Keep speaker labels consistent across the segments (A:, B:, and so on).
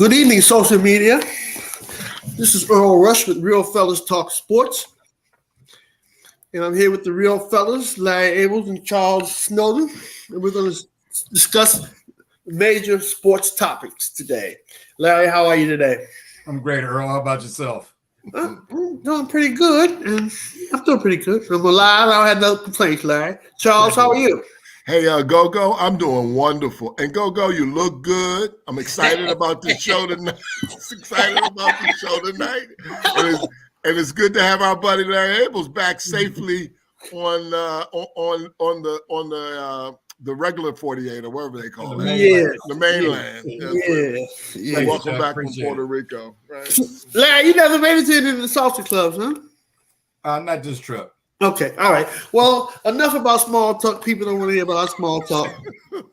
A: Good evening, social media. This is Earl Rush with Real Fellas Talk Sports. And I'm here with the Real Fellas, Larry Abels and Charles Snowden. And we're going to discuss major sports topics today. Larry, how are you today?
B: I'm great, Earl. How about yourself?
A: I'm doing pretty good. And I'm doing pretty good. I'm alive. I don't have no complaints, Larry. Charles, how are you?
C: Hey, Go-Go, I'm doing wonderful. And Go-Go, you look good. I'm excited about the show tonight. And it's good to have our buddy Larry Abels back safely on the regular 48 or whatever they call it. The mainland.
A: Yeah.
C: Welcome back from Puerto Rico. Right?
A: Larry, you never made it to any of the salsa clubs, huh?
B: Not this trip.
A: Okay, all right. Well, enough about small talk. People don't want to hear about our small talk.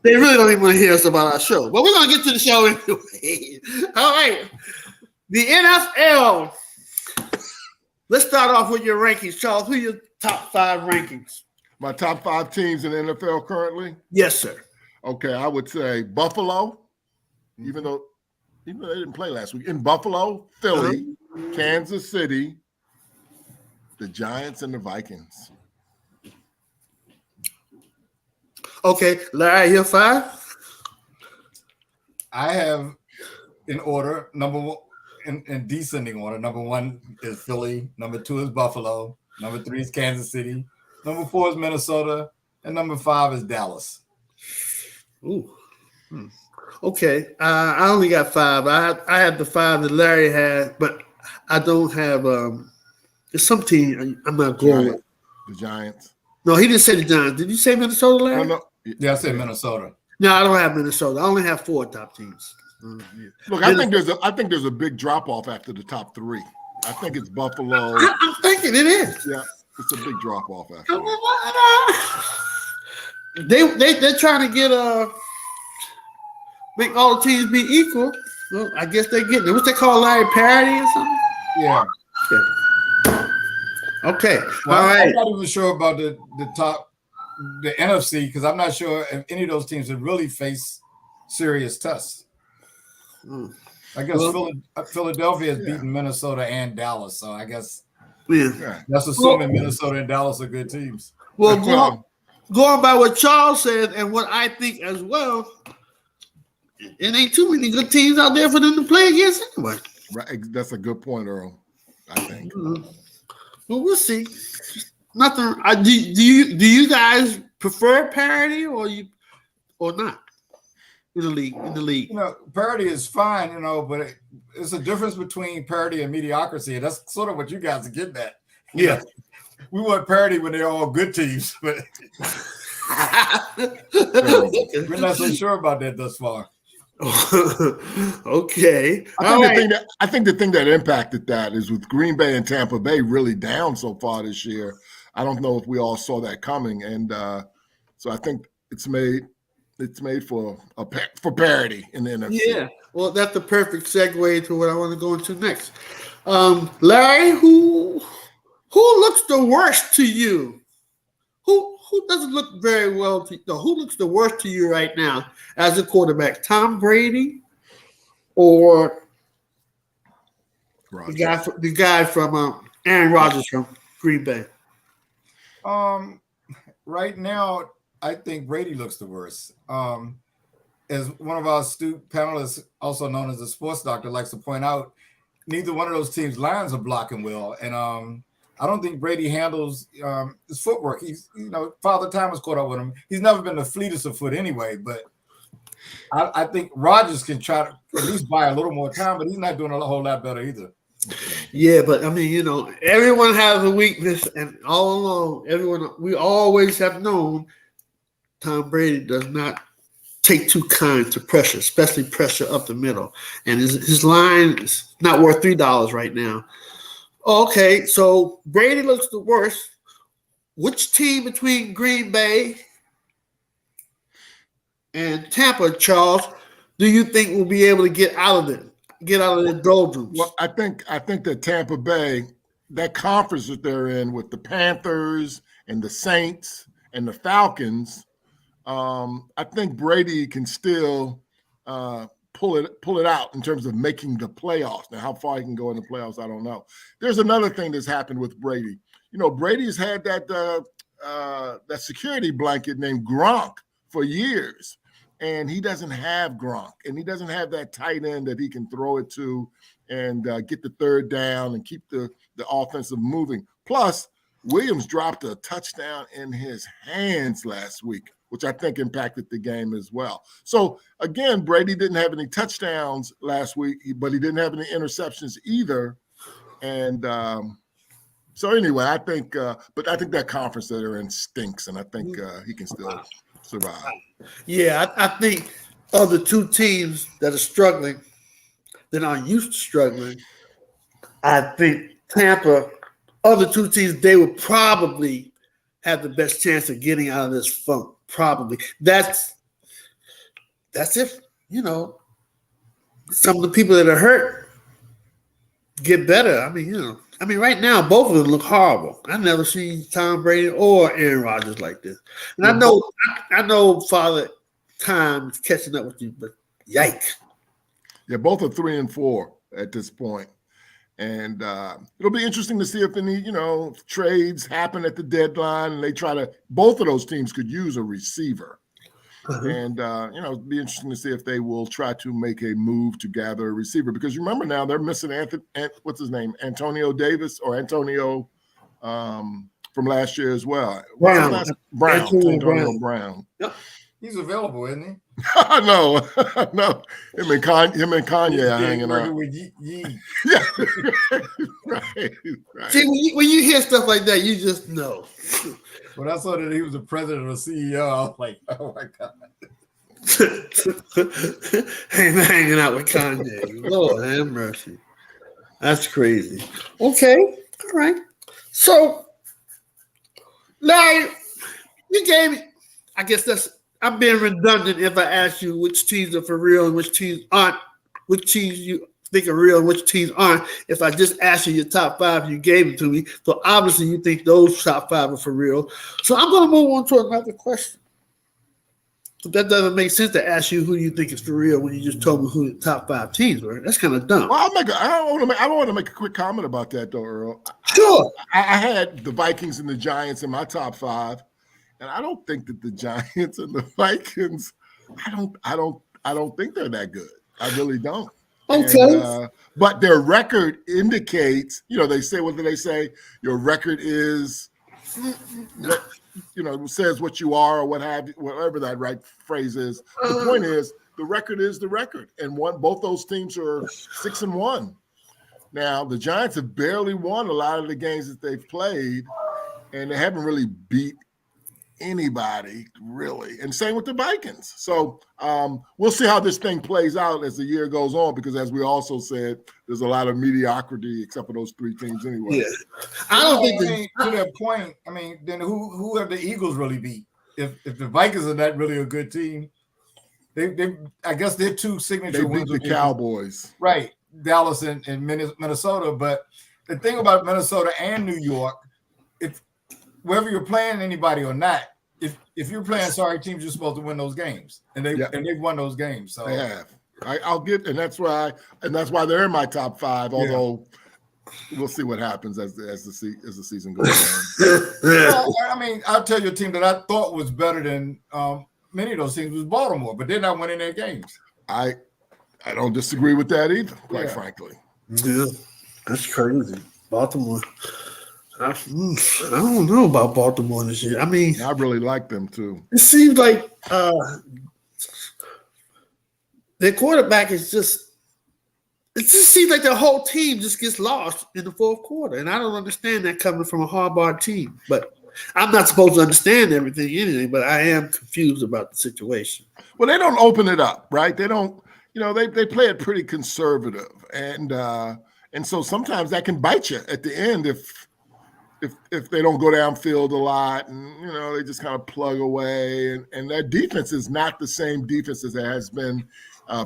A: They really don't even want to hear us about our show. But we're going to get to the show anyway. All right. The NFL. Let's start off with your rankings. Charles, who are your top 5 rankings?
C: My top 5 teams in the NFL currently?
A: Yes, sir.
C: Okay, I would say Buffalo, even though they didn't play last week. In Buffalo, Philly, Kansas City, the Giants, and the Vikings.
A: Okay, Larry, you're 5?
B: I have in order, number one, in descending order. Number 1 is Philly. Number 2 is Buffalo. Number 3 is Kansas City. Number 4 is Minnesota. And number 5 is Dallas.
A: Ooh. Okay, I only got 5. I had the 5 that Larry had, but I don't have there's some team I'm not going with.
C: The Giants.
A: No, he didn't say the Giants. Did you say Minnesota, Larry?
C: No.
B: Yeah, I said Minnesota.
A: No, I don't have Minnesota. I only have 4 top teams.
C: Look, I think there's a big drop off after the top 3. I think it's Buffalo.
A: I'm thinking it is.
C: Yeah, it's a big drop off after.
A: They're trying to get make all the teams be equal. Well, I guess they're getting it. What's they call Larry parity or something?
B: Yeah.
A: Okay.
B: Well,
A: all right.
B: I'm not even sure about the NFC, because I'm not sure if any of those teams have really faced serious tests. I guess Philadelphia has beaten Minnesota and Dallas, so I guess that's assuming Minnesota and Dallas are good teams.
A: Well, going by what Charles said and what I think as well, it ain't too many good teams out there for them to play against anyway.
C: Right, that's a good point, Earl. I think.
A: Well, we'll see. Nothing. Do you guys prefer parity or not in the league?
B: Parity is fine, but it's a difference between parity and mediocrity, and that's sort of what you guys are getting at.
A: Yeah,
B: we want parity when they're all good teams, but we're not so sure about that thus far.
A: Okay.
C: I think the thing that impacted that is with Green Bay and Tampa Bay really down so far this year. I don't know if we all saw that coming, and so I think it's made for parity in the NFC.
A: Yeah. Well, that's the perfect segue to what I want to go into next. Larry, who looks the worst to you? Who doesn't look very well to you? No, who looks the worst to you right now as a quarterback? Tom Brady or the guy from Aaron Rodgers from Green Bay?
B: Right now, I think Brady looks the worst. As one of our astute panelists, also known as a sports doctor, likes to point out, neither one of those teams' lines are blocking well, and I don't think Brady handles his footwork. He's, Father Time has caught up with him. He's never been the fleetest of foot anyway, but I think Rodgers can try to at least buy a little more time, but he's not doing a whole lot better either.
A: Yeah, but I mean, everyone has a weakness, and all along, we always have known Tom Brady does not take too kind to pressure, especially pressure up the middle. And his line is not worth $3 right now. Okay, so Brady looks the worst. Which team between Green Bay and Tampa, Charles, do you think will be able to get out of the doldrums?
C: Well, I think that Tampa Bay, that conference that they're in with the Panthers and the Saints and the Falcons, I think Brady can still pull it out in terms of making the playoffs. Now, how far he can go in the playoffs, I don't know. There's another thing that's happened with Brady. Brady's had that security blanket named Gronk for years, and he doesn't have Gronk, and he doesn't have that tight end that he can throw it to and get the third down and keep the offensive moving. Plus, Williams dropped a touchdown in his hands last week, which I think impacted the game as well. So, again, Brady didn't have any touchdowns last week, but he didn't have any interceptions either. And so anyway, I think that conference that they're in stinks, and I think he can still survive.
A: Yeah, I think of the two teams that are struggling, that aren't used to struggling, I think Tampa, of the two teams, they would probably have the best chance of getting out of this funk. Probably. That's if, some of the people that are hurt get better. I mean, right now, both of them look horrible. I never seen Tom Brady or Aaron Rodgers like this. And I know Father Time is catching up with you, but yikes.
C: Yeah, both are 3-4 at this point. And it'll be interesting to see if any, trades happen at the deadline, and both of those teams could use a receiver. And, it'll be interesting to see if they will try to make a move to gather a receiver, because you remember now they're missing Antonio Davis or Antonio from last year as well.
A: Brown.
C: Antonio Brown.
B: Yep. He's available, isn't he?
C: No. Him and Kanye are hanging out.
B: With Yee.
C: Yeah. Right.
A: See, when you hear stuff like that, you just know.
B: When I saw that he was the president or CEO, I was like, oh my God.
A: Hanging out with Kanye. Lord have mercy. That's crazy. Okay. All right. So, Larry, you gave me, I guess I'm being redundant if I ask you which teams are for real and which teams aren't, which teams you think are real and which teams aren't. If I just asked you your top five, you gave it to me. So obviously you think those top five are for real. So I'm going to move on to another question. So that doesn't make sense to ask you who you think is for real when you just told me who the top five teams were. That's kind of dumb.
C: Well, I want to make a quick comment about that, though, Earl.
A: Sure.
C: I had the Vikings and the Giants in my top five. And I don't think that the Giants and the Vikings, I don't think they're that good. I really don't.
A: Okay.
C: And, but their record indicates, they say, what do they say? Your record is, says what you are or whatever that right phrase is. The point is, the record is the record. And both those teams are 6-1. Now, the Giants have barely won a lot of the games that they've played, and they haven't really beat anybody really, and same with the Vikings. So we'll see how this thing plays out as the year goes on, because as we also said, there's a lot of mediocrity except for those three teams anyway.
A: Yeah, I don't think
B: to that point. I mean, then who have the Eagles really beat? If the Vikings are not really a good team, they I guess they're two signature wins.
C: They beat the Cowboys,
B: right? Dallas and Minnesota. But the thing about Minnesota and New York, whether you're playing anybody or not, if you're playing sorry teams, you're supposed to win those games, and they've won those games. So
C: they have. I'll get, and that's why they're in my top five. Although we'll see what happens as the season goes on.
B: Well, I mean, I'll tell you a team that I thought was better than many of those teams was Baltimore, but they're not winning their games.
C: I don't disagree with that either, quite frankly.
A: Yeah, that's crazy. Baltimore. I don't know about Baltimore this year. I mean,
C: I really like them too.
A: It seems like their quarterback is just. It just seems like the whole team just gets lost in the fourth quarter, and I don't understand that coming from a Harbaugh team. But I'm not supposed to understand everything anyway. But I am confused about the situation.
C: Well, they don't open it up, right? They don't. They play it pretty conservative, and so sometimes that can bite you at the end if they don't go downfield a lot, and they just kind of plug away, and that defense is not the same defense as it has been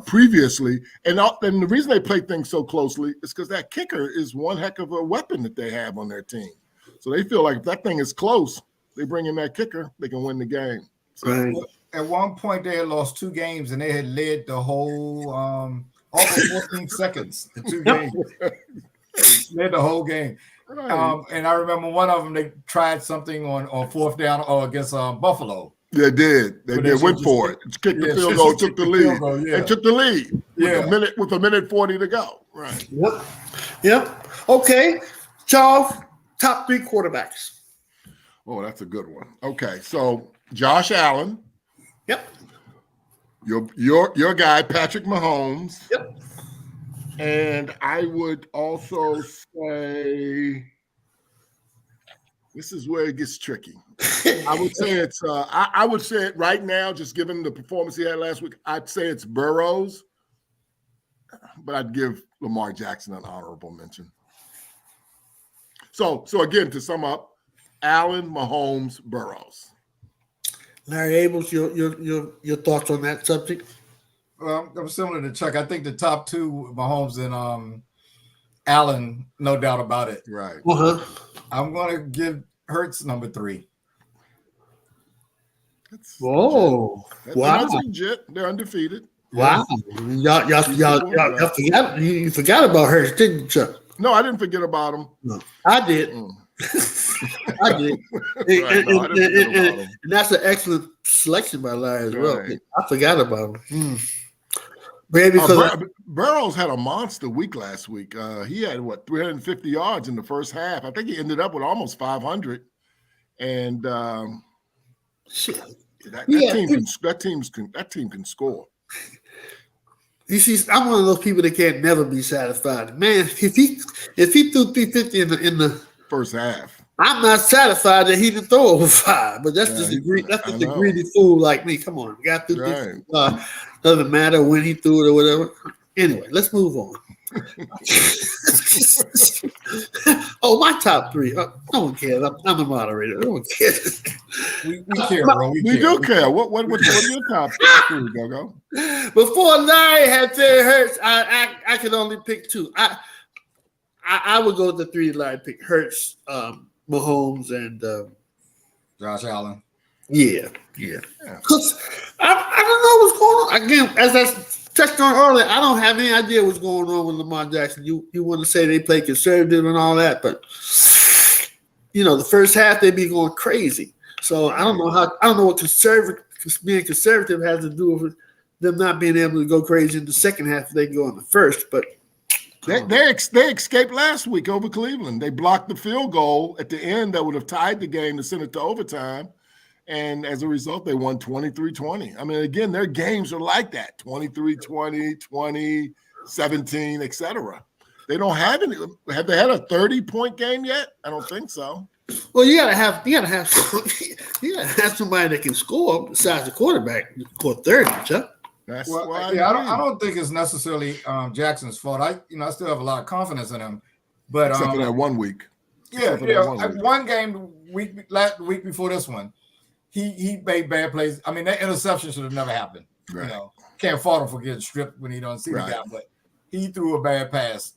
C: previously, and the reason they play things so closely is because that kicker is one heck of a weapon that they have on their team. So they feel like if that thing is close, they bring in that kicker, they can win the game. So
A: Right.
B: at one point they had lost 2 games and they had led the whole almost 14 seconds in 2 games. Led the whole game.
C: Right.
B: And I remember one of them, they tried something on fourth down against Buffalo.
C: They did. They went for it. Kicked the field goal, took the lead. They took the lead with a minute 40 to go. Right.
A: Yep. Okay. Charles, top 3 quarterbacks.
C: Oh, that's a good one. Okay, so Josh Allen.
A: Yep.
C: Your guy, Patrick Mahomes.
A: Yep.
C: And I would also say this is where it gets tricky. I would say it's I would say it right now, just given the performance he had last week, I'd say it's Burrows, but I'd give Lamar Jackson an honorable mention. So again, to sum up, Allen, Mahomes, Burrows.
A: Larry Abels, your thoughts on that subject?
B: Well, I'm similar to Chuck. I think the top 2, Mahomes and Allen, no doubt about it.
C: Right.
A: Uh-huh.
B: I'm going to give Hurts number 3.
A: Whoa! Wow!
C: That's legit. They're undefeated.
A: Wow! Y'all forgot. You forgot about Hurts, didn't you, Chuck?
C: No, I didn't forget about him.
A: No, I did. I did. And that's an excellent selection by Larry as well.
C: Right.
A: I forgot about him. Maybe because
C: Burrows had a monster week last week. He had 350 yards in the first half. I think he ended up with almost 500. And that team can score.
A: You see, I'm one of those people that can't never be satisfied. Man, if he threw 350 in the
C: first half,
A: I'm not satisfied that he didn't throw over 5. But that's just a greedy fool like me. Come on, got to do doesn't matter when he threw it or whatever. Anyway, let's move on. Oh, my top 3. No one cares. I'm the moderator. No one cares.
B: We care, bro. We
C: do care. What's your top 3, Go-Go?
A: Before Larry had said Hurts, I could only pick 2. I would go with the 3 Larry picked: Hurts, Mahomes, and
B: Josh Allen.
A: Yeah. Because I don't know what's going on. Again, as I touched on earlier, I don't have any idea what's going on with Lamar Jackson. You want to say they play conservative and all that, but the first half they be going crazy. So I don't know what being conservative has to do with them not being able to go crazy in the second half if they go in the first. But
C: they escaped last week over Cleveland. They blocked the field goal at the end that would have tied the game to send it to overtime. And as a result, they won 23-20. I mean, again, their games are like that, 23-20, 20-17, etc. They don't have any. Have they had a 30-point game yet? I don't think so.
A: Well, you gotta have somebody that can score besides the quarterback. Score 30, Chuck.
C: That's
B: I don't think it's necessarily Jackson's fault. I still have a lot of confidence in him. But
C: except for that 1 week.
B: One game week before this one. He made bad plays. I mean, that interception should have never happened.
C: Right.
B: Can't fault him for getting stripped when he don't see the guy, but he threw a bad pass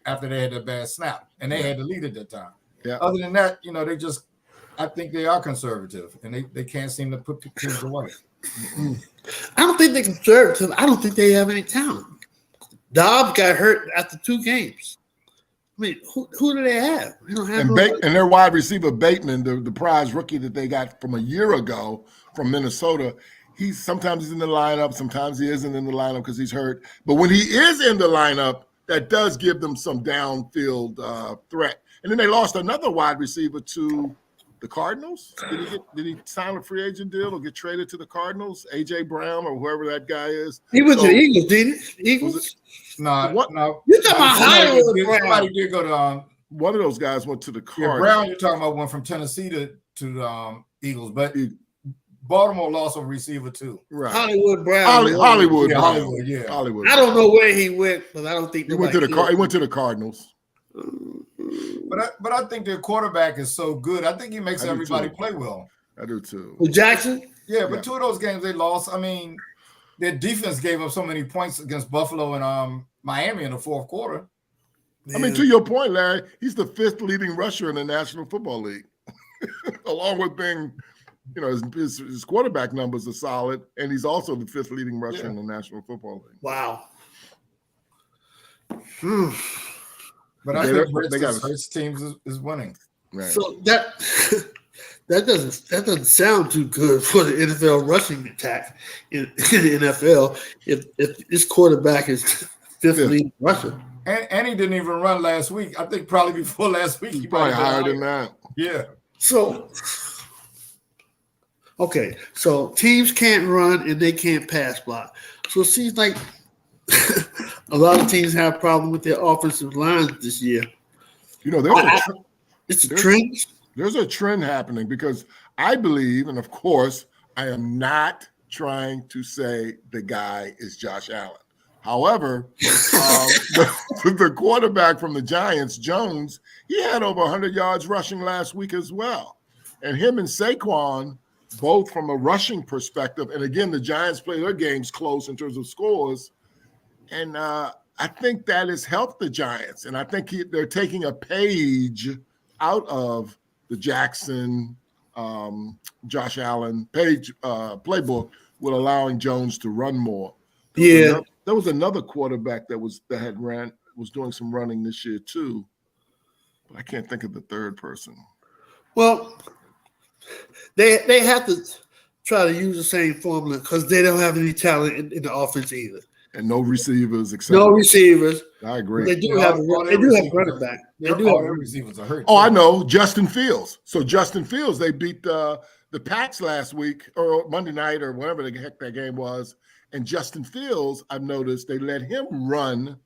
B: after they had a bad snap, and they had the lead at that time.
C: Yeah.
B: Other than that, I think they are conservative, and they can't seem to put teams away.
A: I don't think they're conservative. I don't think they have any talent. Dobbs got hurt after 2 games. I mean, who do they have? They don't have
C: and their wide receiver Bateman, the prize rookie that they got from a year ago from Minnesota, sometimes he's in the lineup, sometimes he isn't in the lineup because he's hurt. But when he is in the lineup, that does give them some downfield threat. And then they lost another wide receiver to the Cardinals. Did he sign a free agent deal or get traded to the Cardinals? A.J. Brown or whoever that guy is.
A: He went to the Eagles, didn't he? Eagles?
B: No.
A: You're talking about Hollywood Brown.
B: Somebody did go to
C: one of those guys went to the Cardinals.
B: Brown, you're talking about one from Tennessee to the Eagles, but Baltimore lost a receiver too.
C: Right.
A: Hollywood Brown.
C: Hollywood.
A: I don't know where he went, but I don't think
C: he went to the Cardinals.
B: But I think their quarterback is so good. I think he makes everybody play well.
C: I do too.
A: With Jackson?
B: Yeah, but 2 of those games they lost. I mean, their defense gave up so many points against Buffalo and Miami in the fourth quarter.
C: Yeah. I mean, to your point, Larry, he's the 5th leading rusher in the National Football League, along with being You know, his quarterback numbers are solid, and he's also the 5th leading rusher in the National Football League.
A: Wow.
B: But I think Hurts teams is winning.
C: Right.
A: So that doesn't sound too good for the NFL rushing attack in the NFL. If this quarterback is 5th leading rusher,
B: and he didn't even run last week. I think probably before last week
C: he's probably higher than that.
B: Yeah.
A: So okay, so teams can't run and they can't pass block. So it seems like a lot of teams have a problem with their offensive lines this year.
C: You know,
A: it's a trend.
C: There's a trend happening because I believe, and of course, I am not trying to say the guy is Josh Allen. However, the quarterback from the Giants, Jones, he had over 100 yards rushing last week as well. And him and Saquon, both from a rushing perspective, and again, the Giants play their games close in terms of scores. And I think that has helped the Giants. And I think they're taking a page out of the Jackson, Josh Allen playbook with allowing Jones to run more. There was another quarterback that was doing some running this year too. But I can't think of the third person.
A: Well, they have to try to use the same formula because they don't have any talent in the offense either.
C: And no receivers, except
A: no receivers.
C: I agree.
A: They do have running back. They do have
B: receivers are hurt.
C: Oh, I know, Justin Fields. So Justin Fields, they beat the Pats last week or Monday night or whatever the heck that game was. And Justin Fields, I've noticed they let him run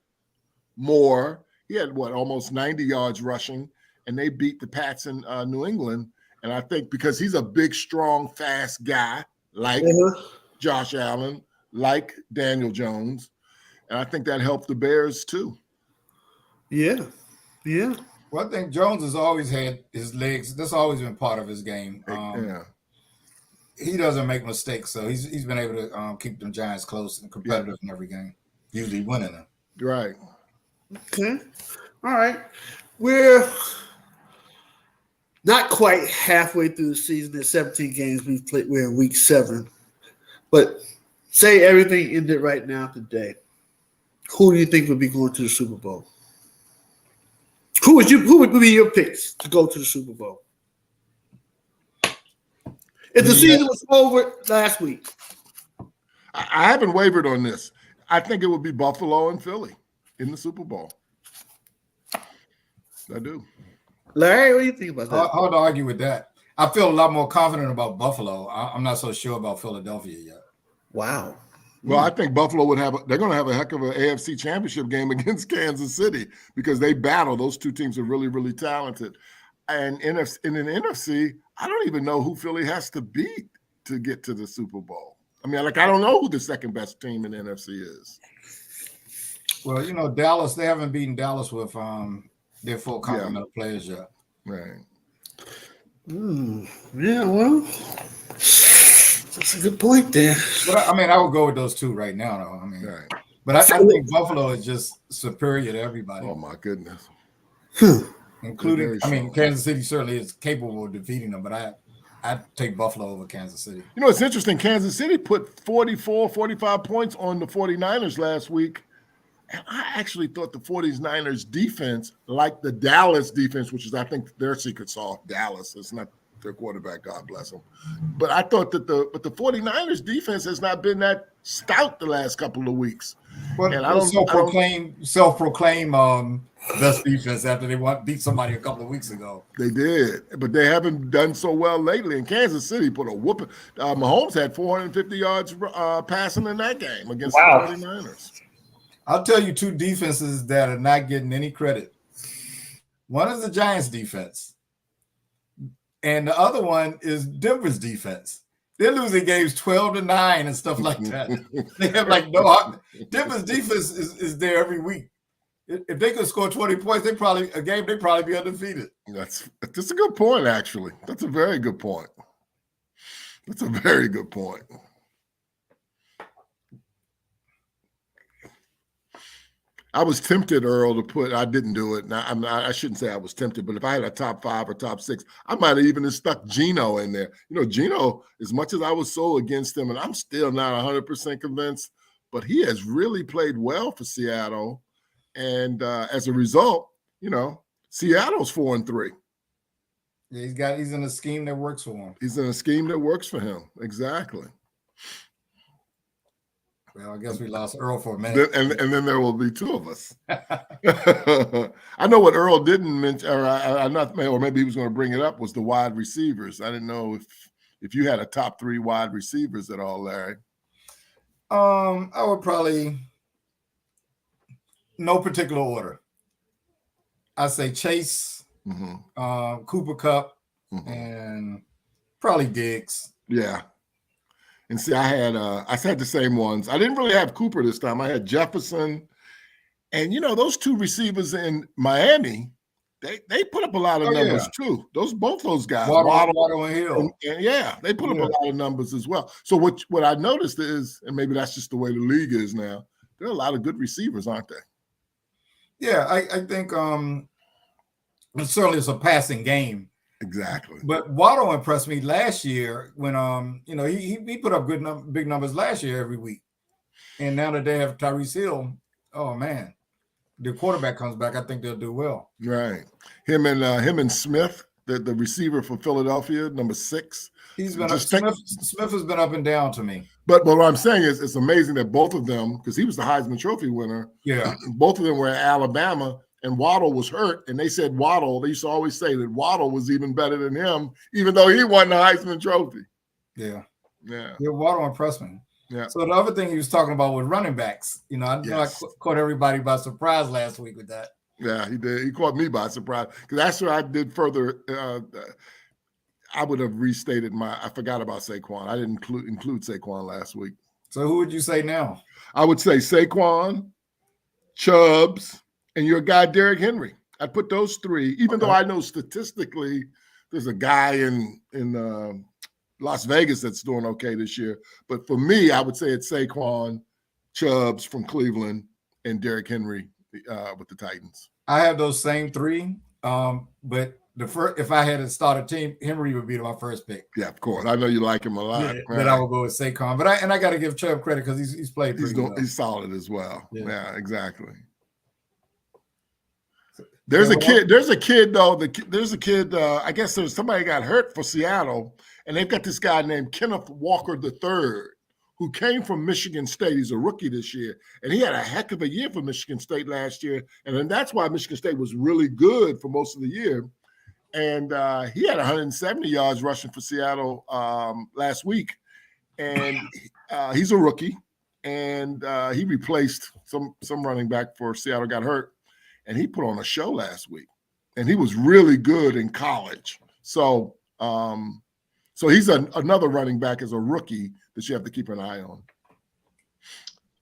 C: more. He had almost 90 yards rushing, and they beat the Pats in New England. And I think because he's a big, strong, fast guy like Josh Allen, like Daniel Jones, and I think that helped the Bears too.
A: Yeah.
B: Well, I think Jones has always had his legs. That's always been part of his game. He doesn't make mistakes, so he's been able to keep them Giants close and competitive in every game, usually winning them.
C: Right.
A: Okay. All right. We're not quite halfway through the season. There's 17 games we've played. We're in week 7, but say everything ended right now today. Who do you think would be going to the Super Bowl? Who would be your picks to go to the Super Bowl? If the season was over last week.
C: I haven't wavered on this. I think it would be Buffalo and Philly in the Super Bowl. I do.
A: Larry, what do you think about that?
B: Hard to argue with that. I feel a lot more confident about Buffalo. I'm not so sure about Philadelphia yet.
A: Wow.
C: Well, I think Buffalo they're going to have a heck of an AFC championship game against Kansas City because they battle. Those two teams are really, really talented. And in an NFC, I don't even know who Philly has to beat to get to the Super Bowl. I mean, I don't know who the second best team in the NFC is.
B: Well, you know, Dallas, they haven't beaten Dallas with their full complement of players yet.
C: Right.
A: Yeah, well, that's a good point there.
B: But I would go with those two right now, though.
C: Right.
B: But I think Buffalo is just superior to everybody.
C: Oh my goodness.
B: Including, Kansas City certainly is capable of defeating them, but I'd take Buffalo over Kansas City.
C: You know, it's interesting. Kansas City put 45 points on the 49ers last week. And I actually thought the 49ers defense, like the Dallas defense, which is, I think, their secret sauce, Dallas. It's not their quarterback, God bless them. But I thought that the 49ers defense has not been that stout the last couple of weeks.
B: Well, and I don't self-proclaim best defense after they beat somebody a couple of weeks ago.
C: They did, but they haven't done so well lately. And Kansas City put a whooping. Mahomes had 450 yards passing in that game against the 49ers.
B: I'll tell you two defenses that are not getting any credit. One is the Giants defense, and the other one is Denver's defense. They're losing games 12-9 and stuff like that. They have no. Denver's defense is there every week. If they could score 20 points, they'd probably be undefeated.
C: That's a good point, actually. That's a very good point. That's a very good point. I was tempted, Earl, to put. I didn't do it. Now, I shouldn't say I was tempted, but if I had a top 5 or top 6, I might have even stuck Geno in there. Geno, as much as I was so against him, and I'm still not 100% convinced, but he has really played well for Seattle, and as a result, Seattle's 4-3.
B: Yeah, he's in a scheme that works for him.
C: He's in a scheme that works for him. Exactly.
B: Well, I guess we lost Earl for a minute.
C: And then there will be 2 of us. I know what Earl didn't mention, or maybe he was going to bring it up, was the wide receivers. I didn't know if you had a top 3 wide receivers at all, Larry.
B: I would probably, no particular order. I say Chase, Cooper Kupp, and probably Diggs.
C: Yeah. And see, I had the same ones. I didn't really have Cooper this time. I had Jefferson, and those 2 receivers in Miami, they put up a lot of numbers too. Both those guys,
B: Waddle and Hill,
C: and they put up a lot of numbers as well. So what I noticed is, and maybe that's just the way the league is now, there are a lot of good receivers, aren't they?
B: Yeah, I think certainly it's a passing game.
C: Exactly.
B: But Waddle impressed me last year when he put up big numbers last year every week. And now that they have Tyreek Hill, oh man, the quarterback comes back, I think they'll do well.
C: Right. Him and Smith, the receiver for Philadelphia, number 6.
B: He's been Smith has been up and down to me.
C: But what I'm saying is, it's amazing that both of them, because he was the Heisman Trophy winner.
B: Yeah.
C: Both of them were at Alabama, and Waddle was hurt. And they said they used to always say that Waddle was even better than him, even though he won the Heisman Trophy.
B: Yeah.
C: Yeah.
B: Yeah, Waddle impressed me.
C: Yeah.
B: So the other thing he was talking about was running backs. I caught everybody by surprise last week with that.
C: Yeah, he did. He caught me by surprise, because that's where I did further. I would have restated I forgot about Saquon. I didn't include Saquon last week.
B: So who would you say now?
C: I would say Saquon, Chubbs, and your guy Derrick Henry. I'd put those 3, even though I know statistically there's a guy in Las Vegas that's doing okay this year. But for me, I would say it's Saquon, Chubbs from Cleveland, and Derrick Henry with the Titans.
B: I have those same 3, but if I had to start a team, Henry would be my first pick.
C: Yeah, of course. I know you like him a lot.
B: Yeah, but I would go with Saquon. But I got to give Chubb credit because he's played pretty well.
C: He's solid as well. Yeah, exactly.
B: There's
C: a kid. I guess there's somebody got hurt for Seattle, and they've got this guy named Kenneth Walker III, who came from Michigan State. He's a rookie this year, and he had a heck of a year for Michigan State last year, and then that's why Michigan State was really good for most of the year. And he had 170 yards rushing for Seattle last week, and he's a rookie, and he replaced some running back for Seattle, got hurt, and he put on a show last week, and he was really good in college. So he's another running back as a rookie that you have to keep an eye on.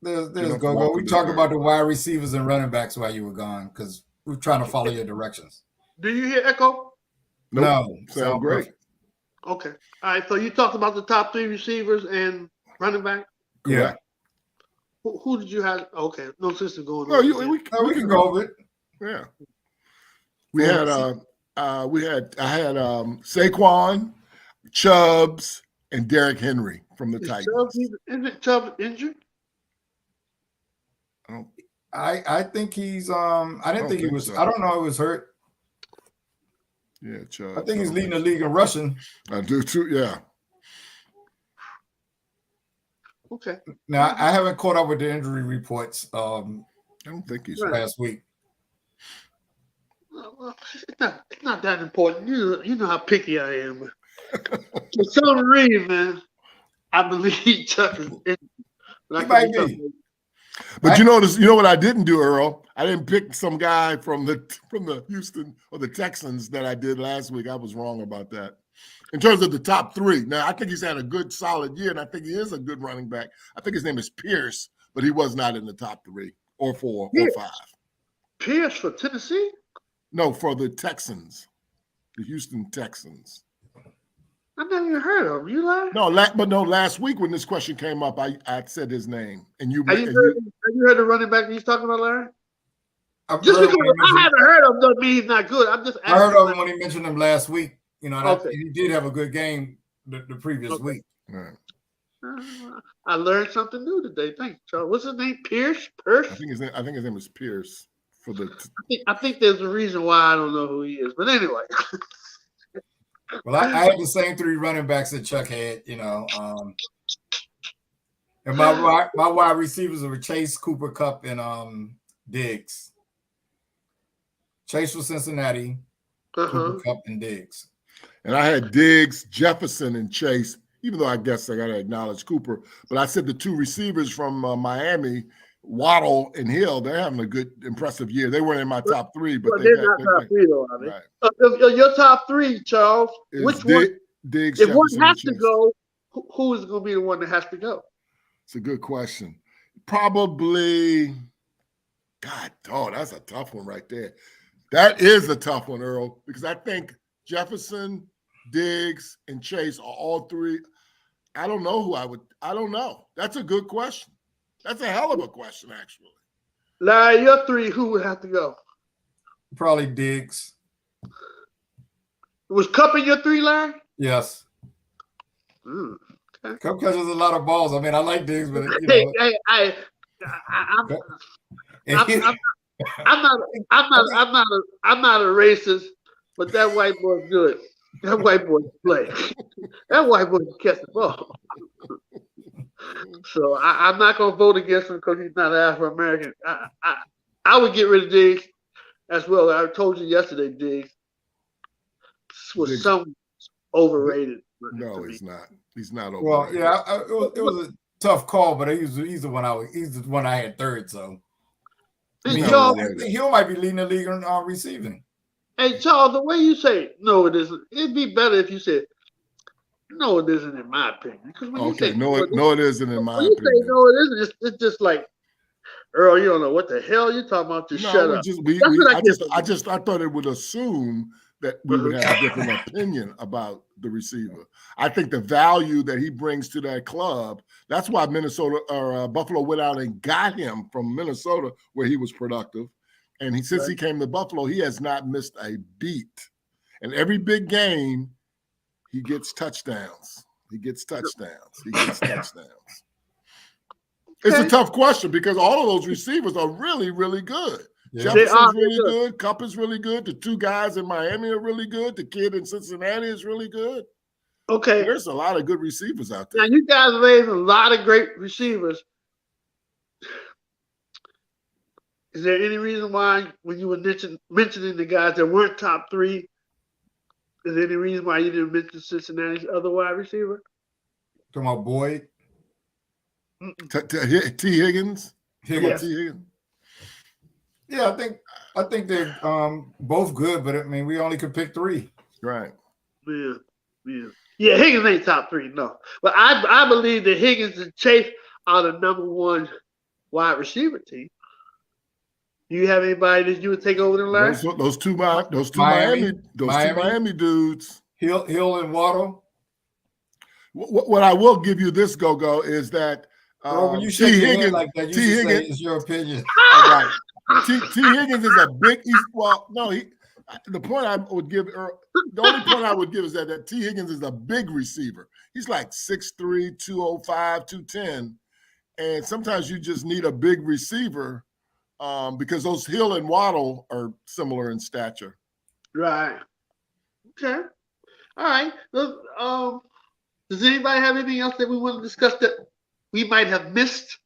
B: There's Go-Go. We talked about the wide receivers and running backs while you were gone, because we're trying to follow your directions.
A: Do you hear echo?
C: Nope.
B: No.
C: Sound great.
B: Perfect.
A: Okay. All right. So you talked about the top 3 receivers and running back?
B: Yeah.
A: Who did you have? Okay. No system going
C: No,
A: on.
C: we
B: can go over it.
C: Yeah. I had Saquon, Chubbs, and Derrick Henry from the Titans.
A: Isn't Chubb injured?
B: I think he's I didn't think he was. So. I don't know he was hurt.
C: Yeah, Chubbs.
B: I think he's leading the league in rushing.
C: I do too. Yeah.
A: Okay.
B: Now I haven't caught up with the injury reports.
C: I don't think he's
B: last week.
A: Well, it's not that important. You know how picky I am. For some reason, man, I believe Chuck is injured.
B: He might be.
C: But you know what I didn't do, Earl? I didn't pick some guy from the Houston or the Texans that I did last week. I was wrong about that. In terms of the top 3. Now, I think he's had a good, solid year, and I think he is a good running back. I think his name is Pierce, but he was not in the top 3 or 4 or 5.
A: Pierce for Tennessee?
C: No, for the Texans, the Houston Texans.
A: I've never even heard of him. You lie?
C: No, last week when this question came up, I said his name, and you.
A: Have you heard the running back he's talking about, Larry? Just
B: heard
A: because I haven't heard of him doesn't mean he's not good. I'm just asking.
B: I heard of him when he mentioned him last week. You know,
A: Okay.
B: he did have a good game the previous week.
C: Right.
A: I learned something new today. Thanks, Charles. What's his name? Pierce? Pierce?
C: I think his name is Pierce.
A: I think there's a reason why I don't know who he is. But anyway.
B: Well, I had the same 3 running backs that Chuck had, you know. And my wide receivers were Chase, Cooper, Kupp, and Diggs. Chase was Cincinnati, Cooper, Kupp, and Diggs.
C: And I had Diggs, Jefferson, and Chase, even though I guess I got to acknowledge Cooper. But I said the 2 receivers from Miami, Waddle and Hill, they're having a good, impressive year. They weren't in my top 3, but
A: they're not top 3, though, are they?
C: Right.
A: Your top 3, Charles, which one?
C: Diggs,
A: if
C: Jefferson,
A: one has to
C: Chase.
A: go, who is going to be the one that has to go?
C: It's a good question. Probably, God, that's a tough one right there. That is a tough one, Earl, because I think Jefferson, Diggs, and Chase are all 3. I don't know who I don't know. That's a good question. That's a hell of a question, actually.
A: Larry, your 3, who would have to go?
B: Probably Diggs.
A: Was Kupp in your 3, Larry?
B: Yes.
A: Okay.
B: Kupp catches a lot of balls. I mean, I like Diggs, but you know.
A: I'm not a racist, but that white boy's good. That white boy can play. That white boy can catch the ball. So I'm not going to vote against him because he's not Afro American. I would get rid of Diggs as well. I told you yesterday, Diggs was some overrated.
C: No, he's not. He's not overrated.
B: Well, yeah, it was a tough call, but he's the one I had 3rd. So I mean, Hill might be leading the league on receiving.
A: Hey, Charles, the way you say no, it isn't. It'd be better if you said no, it isn't, in my opinion. Because when you say
C: no, it isn't in my opinion.
A: When you say no, it isn't. It's just like, Earl, you don't know what the hell you're talking about. Just shut up.
C: I thought it would assume that we would have a different opinion about the receiver. I think the value that he brings to that club, that's why Buffalo went out and got him from Minnesota, where he was productive. And since he came to Buffalo, he has not missed a beat. And every big game, he gets touchdowns. It's a tough question because all of those receivers are really, really good. Yeah. Jefferson's really good. Kupp is really good. The 2 guys in Miami are really good. The kid in Cincinnati is really good.
A: Okay.
C: There's a lot of good receivers out there.
A: Now, you guys raised a lot of great receivers. Is there any reason why, when you were mentioning the guys that weren't top 3, is there any reason why you didn't mention Cincinnati's other wide receiver?
B: Talking about Boyd?
C: T. Higgins?
B: Yes. T. Higgins? Yeah, I think they're both good, but I mean, we only could pick 3.
C: Right.
A: Yeah, Higgins ain't top 3, no. But I believe that Higgins and Chase are the number 1 wide receiver team. Do you have anybody that you would take over them, Larry?
C: Those two Miami dudes.
B: Hill and Waddle.
C: What I will give you this go is that
B: when you shake your hand like that, you should say it's your opinion.
C: Right. T. Higgins is a big. The point I would give, the only point I would give is that T. Higgins is a big receiver. He's like 6'3", 205, 210, and sometimes you just need a big receiver. Because those Hill and Waddle are similar in stature.
A: Right. Okay. All right. Does anybody have anything else that we want to discuss that we might have missed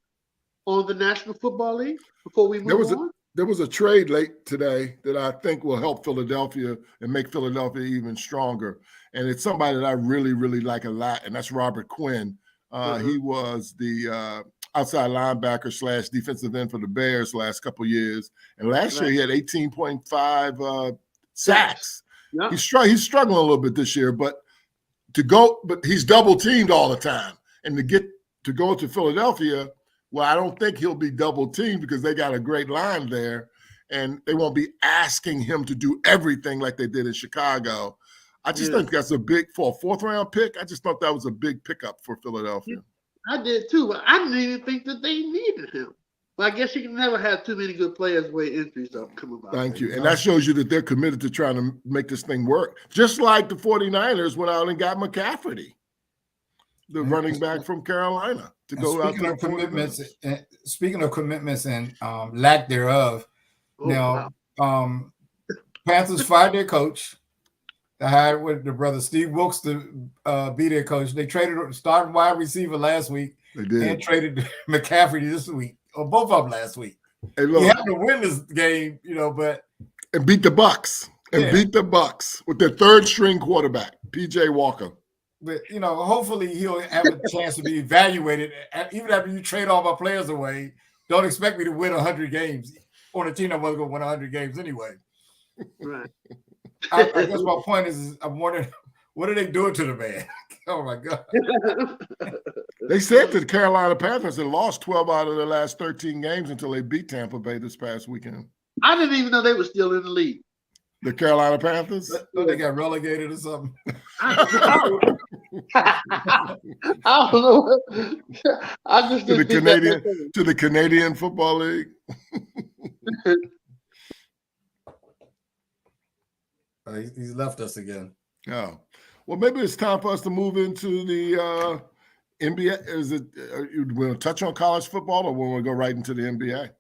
A: on the National Football League before we move on?
C: There was a trade late today that I think will help Philadelphia and make Philadelphia even stronger. And it's somebody that I really, really like a lot, and that's Robert Quinn. He was the outside linebacker / defensive end for the Bears last couple of years. And last year he had 18.5 sacks. Yeah. He's struggling a little bit this year, but he's double teamed all the time. And to go to Philadelphia, well, I don't think he'll be double teamed because they got a great line there and they won't be asking him to do everything like they did in Chicago. I just think that's for a 4th round pick. I just thought that was a big pickup for Philadelphia.
A: I did too, but I didn't even think that they needed him. Well, I guess you can never have too many good players where injuries come about.
C: Thank you. And that shows you that they're committed to trying to make this thing work. Just like the 49ers went out and got McCaffrey, the running back from Carolina, to go out to the
B: commitments. Speaking of commitments and lack thereof, Panthers fired their coach. They hired with the brother Steve Wilkes to be their coach. They traded starting wide receiver last week.
C: They did.
B: And traded McCaffrey this week, or both of them last week.
C: Hey, look,
B: he had to win this game, but
C: and beat the Bucks. Beat the Bucks with their third string quarterback, PJ Walker.
B: But hopefully he'll have a chance to be evaluated. Even after you trade all my players away, don't expect me to win 100 games on a team that wasn't going to win 100 games anyway.
A: Right.
B: I guess my point is I'm wondering, what are they doing to the man? Oh my God.
C: They said that the Carolina Panthers had lost 12 out of their last 13 games until they beat Tampa Bay this past weekend.
A: I didn't even know they were still in the league.
C: The Carolina Panthers?
B: They got relegated or something.
A: I don't know. I just
C: to the Canadian Football League.
B: He's left us again.
C: Oh. Well, maybe it's time for us to move into the NBA. You want to touch on college football, or want to go right into the NBA?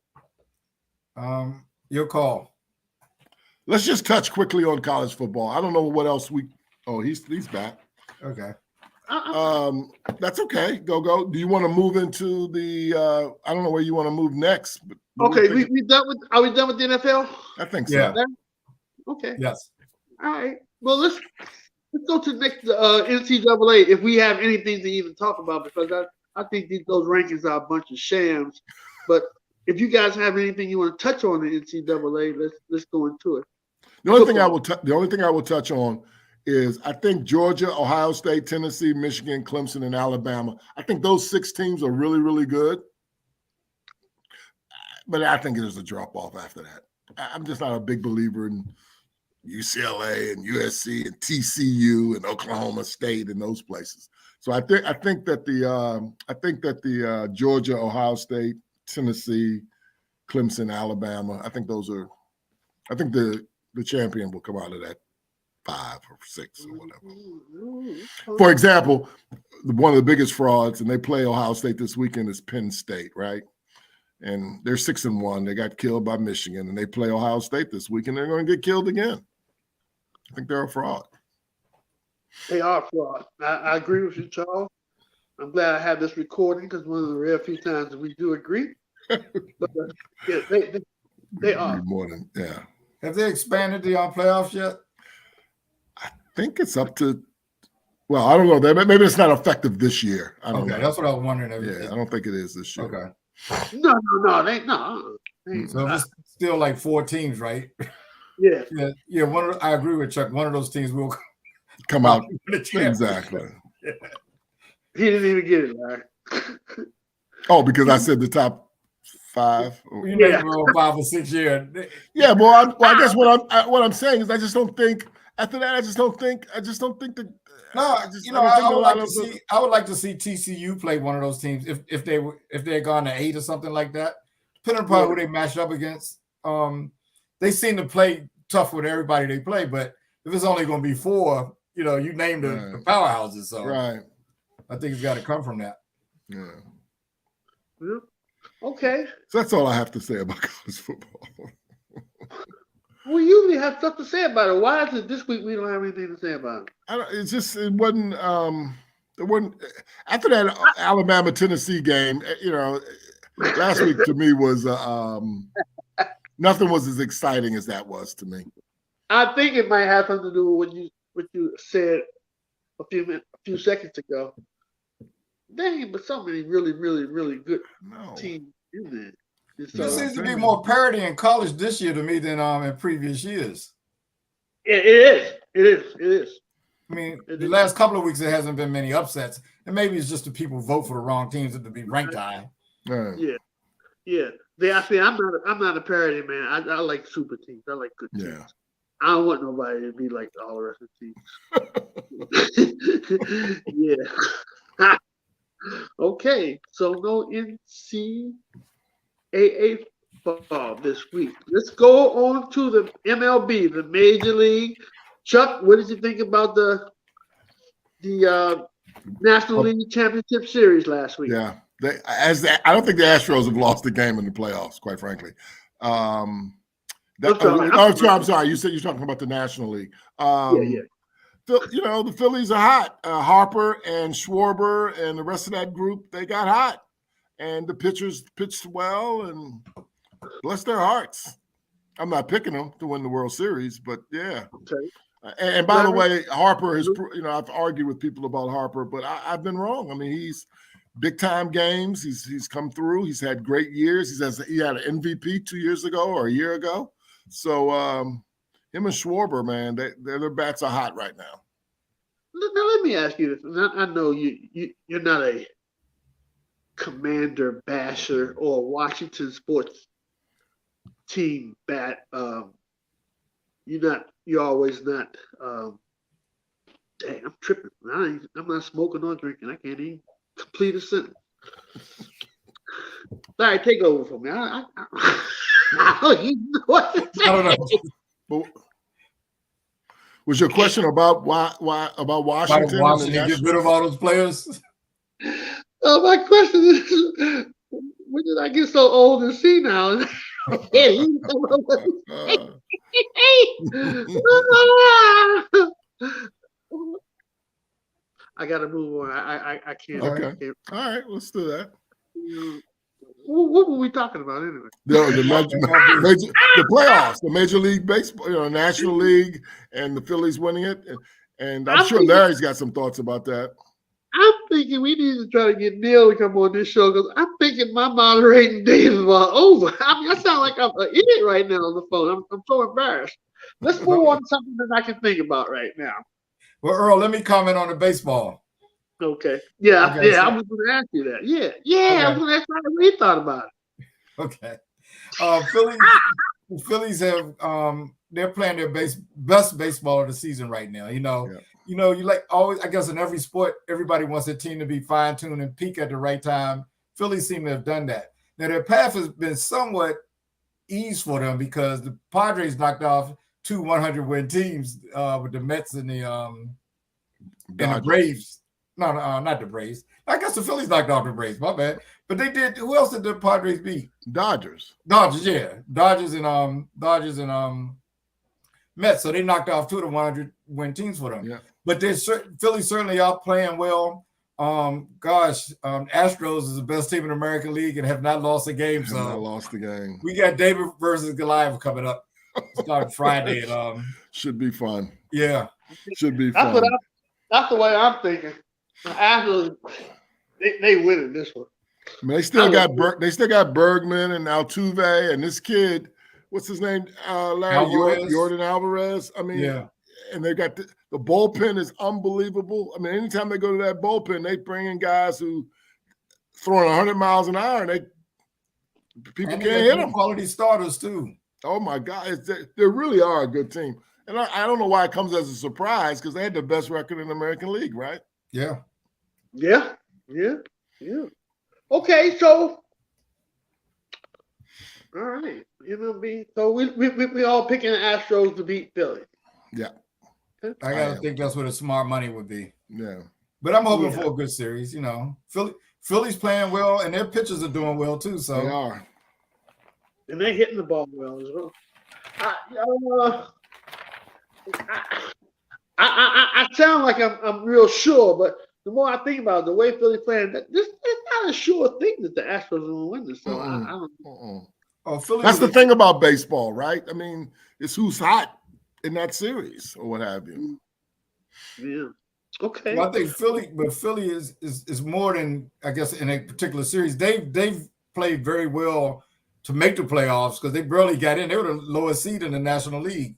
B: Your call.
C: Let's just touch quickly on college football. I don't know what else he's back.
B: Okay.
C: That's okay. Go. Do you want to move into the? I don't know where you want to move next. But
A: okay, we done with. Are we done with the NFL?
C: I think so.
B: Yeah.
A: Okay.
B: Yes.
A: All right. Well, let's go to the next NCAA if we have anything to even talk about, because I think those rankings are a bunch of shams. But if you guys have anything you want to touch on the NCAA, let's go into it.
C: The only thing I will touch on is I think Georgia, Ohio State, Tennessee, Michigan, Clemson, and Alabama. I think those 6 teams are really, really good. But I think there's a drop off after that. I'm just not a big believer in UCLA and USC and TCU and Oklahoma State and those places. So I think that the Georgia, Ohio State, Tennessee, Clemson, Alabama. I think the champion will come out of that 5 or 6 or whatever. For example, one of the biggest frauds, and they play Ohio State this weekend, is Penn State, right? And they're 6-1. They got killed by Michigan, and they play Ohio State this week, and they're going to get killed again. I think they're a fraud.
A: They are a fraud. I agree with you, Charles. I'm glad I have this recording because one of the rare few times that we do agree. But yeah, they are.
C: More than, yeah.
B: Have they expanded the playoffs yet?
C: I think it's up to. Well, I don't know. Maybe it's not effective this year. I don't know.
B: That's what I was wondering.
C: Yeah, I don't think it is this year.
B: Okay.
A: No.
B: So it's still like 4 teams, right?
A: Yeah.
B: Yeah. I agree with Chuck. One of those teams will
C: come out. Exactly.
B: Yeah.
A: He didn't even get it, right?
C: Oh, because I said the top 5.
B: You know, 5 or 6 years.
C: Yeah, well, I guess what I'm saying is I just don't think. After that, I just don't think that.
B: No, I would like to see TCU play one of those teams if they had gone to 8 or something like that. Depending upon who they matched up against, they seem to play tough with everybody they play. But if it's only going to be 4, you name the powerhouses. So
C: right,
B: I think it's got to come from that.
C: Yeah.
A: Okay.
C: So that's all I have to say about college football.
A: We usually have stuff to say about it. Why is it this week we don't have anything to say about it?
C: It wasn't. After that Alabama Tennessee game. Last week to me was nothing was as exciting as that was to me.
A: I think it might have something to do with what you said a few seconds ago. Dang, but so many really, really, really good teams in there.
B: There seems to be more parity in college this year to me than in previous years.
A: It is.
B: I mean, the last couple of weeks there hasn't been many upsets, and maybe it's just the people vote for the wrong teams to be ranked high.
A: Yeah. I'm not a parity man. I like super teams. I like good teams.
C: Yeah.
A: I don't want nobody to be like all the rest of the teams. Yeah. Okay, so no NCAA NCAA football this week. Let's go on to the MLB, the Major League. Chuck, what did you think about the National League Championship Series last week?
C: Yeah, I don't think the Astros have lost the game in the playoffs, quite frankly. I'm sorry. You said you're talking about the National League.
A: Yeah.
C: The Phillies are hot. Harper and Schwarber and the rest of that group, they got hot. And the pitchers pitched well, and bless their hearts. I'm not picking them to win the World Series, but yeah.
A: Okay.
C: And by the way, Harper has, I've argued with people about Harper, but I've been wrong. I mean, he's big time games. He's come through. He's had great years. He had an MVP 2 years ago or a year ago. So him and Schwarber, man, their bats are hot right now.
A: Now let me ask you this. I know you're not a Commander basher or Washington sports team bat. You're always not. Dang, I'm tripping. I'm not smoking or drinking. I can't even complete a sentence. Sorry, take over for me. I don't even know what to say.
B: I don't know.
C: Was your question about why about Washington?
B: Why Washington get rid of all those players?
A: My question is, when did I get so old and senile? I gotta move on. I can't.
C: Okay.
A: I can't.
C: All right, let's do that.
A: What were we talking about anyway?
C: The playoffs, the Major League Baseball, National League, and the Phillies winning it. And I'm sure Larry's got some thoughts about that.
A: I'm thinking we need to try to get Neil to come on this show because I'm thinking my moderating days are over. I mean, I sound like I'm an idiot right now on the phone. I'm so embarrassed. Let's move on to something that I can think about right now.
B: Well, Earl, let me comment on the baseball.
A: Okay. Yeah.
B: Okay,
A: I was going to ask you that. Yeah. Okay. I was going to ask you what you thought about it.
B: Okay. Phillies have they're playing their best baseball of the season right now. You like always, I guess in every sport, everybody wants their team to be fine-tuned and peak at the right time. Phillies seem to have done that. Now their path has been somewhat eased for them because the Padres knocked off 2 100-win teams with the Mets and the Braves. No, not the Braves. I guess the Phillies knocked off the Braves. My bad. But they did. Who else did the Padres beat?
C: Dodgers,
B: yeah. Dodgers and Mets. So they knocked off 2 of the 100-win teams for them.
C: Yeah.
B: But Phillies certainly out playing well. Astros is the best team in the American League and have not lost a game. We got David versus Goliath coming up. Starting Friday.
C: Should be fun.
B: Yeah.
C: Should be fun.
A: That's the way I'm thinking. The Astros, they winning this one.
C: I mean, they still got Bergman and Altuve and this kid. What's his name? Larry Jordan Alvarez. I mean,
B: yeah.
C: And they got the bullpen is unbelievable. I mean, anytime they go to that bullpen, they bring in guys who throwing 100 miles an hour, and people can't hit them.
B: Quality starters too.
C: Oh my God, they really are a good team. And I don't know why it comes as a surprise because they had the best record in the American League, right?
B: Yeah.
A: Okay, so all right, so we all picking the Astros to beat Philly.
C: Yeah,
B: I gotta think that's what a smart money would be.
C: Yeah,
B: but I'm hoping for a good series. Philly's playing well, and their pitchers are doing well too. So
C: they are,
A: and they're hitting the ball well as well. I sound like I'm real sure, but the more I think about it, the way Philly's playing, it's not a sure thing that the Astros are going to win this. So I don't know.
C: That's the thing about baseball, right? I mean, it's who's hot in that series or what have you.
A: Yeah. Okay.
B: Well, I think Philly is more than, I guess, in a particular series. They've played very well to make the playoffs because they barely got in. They were the lowest seed in the National League,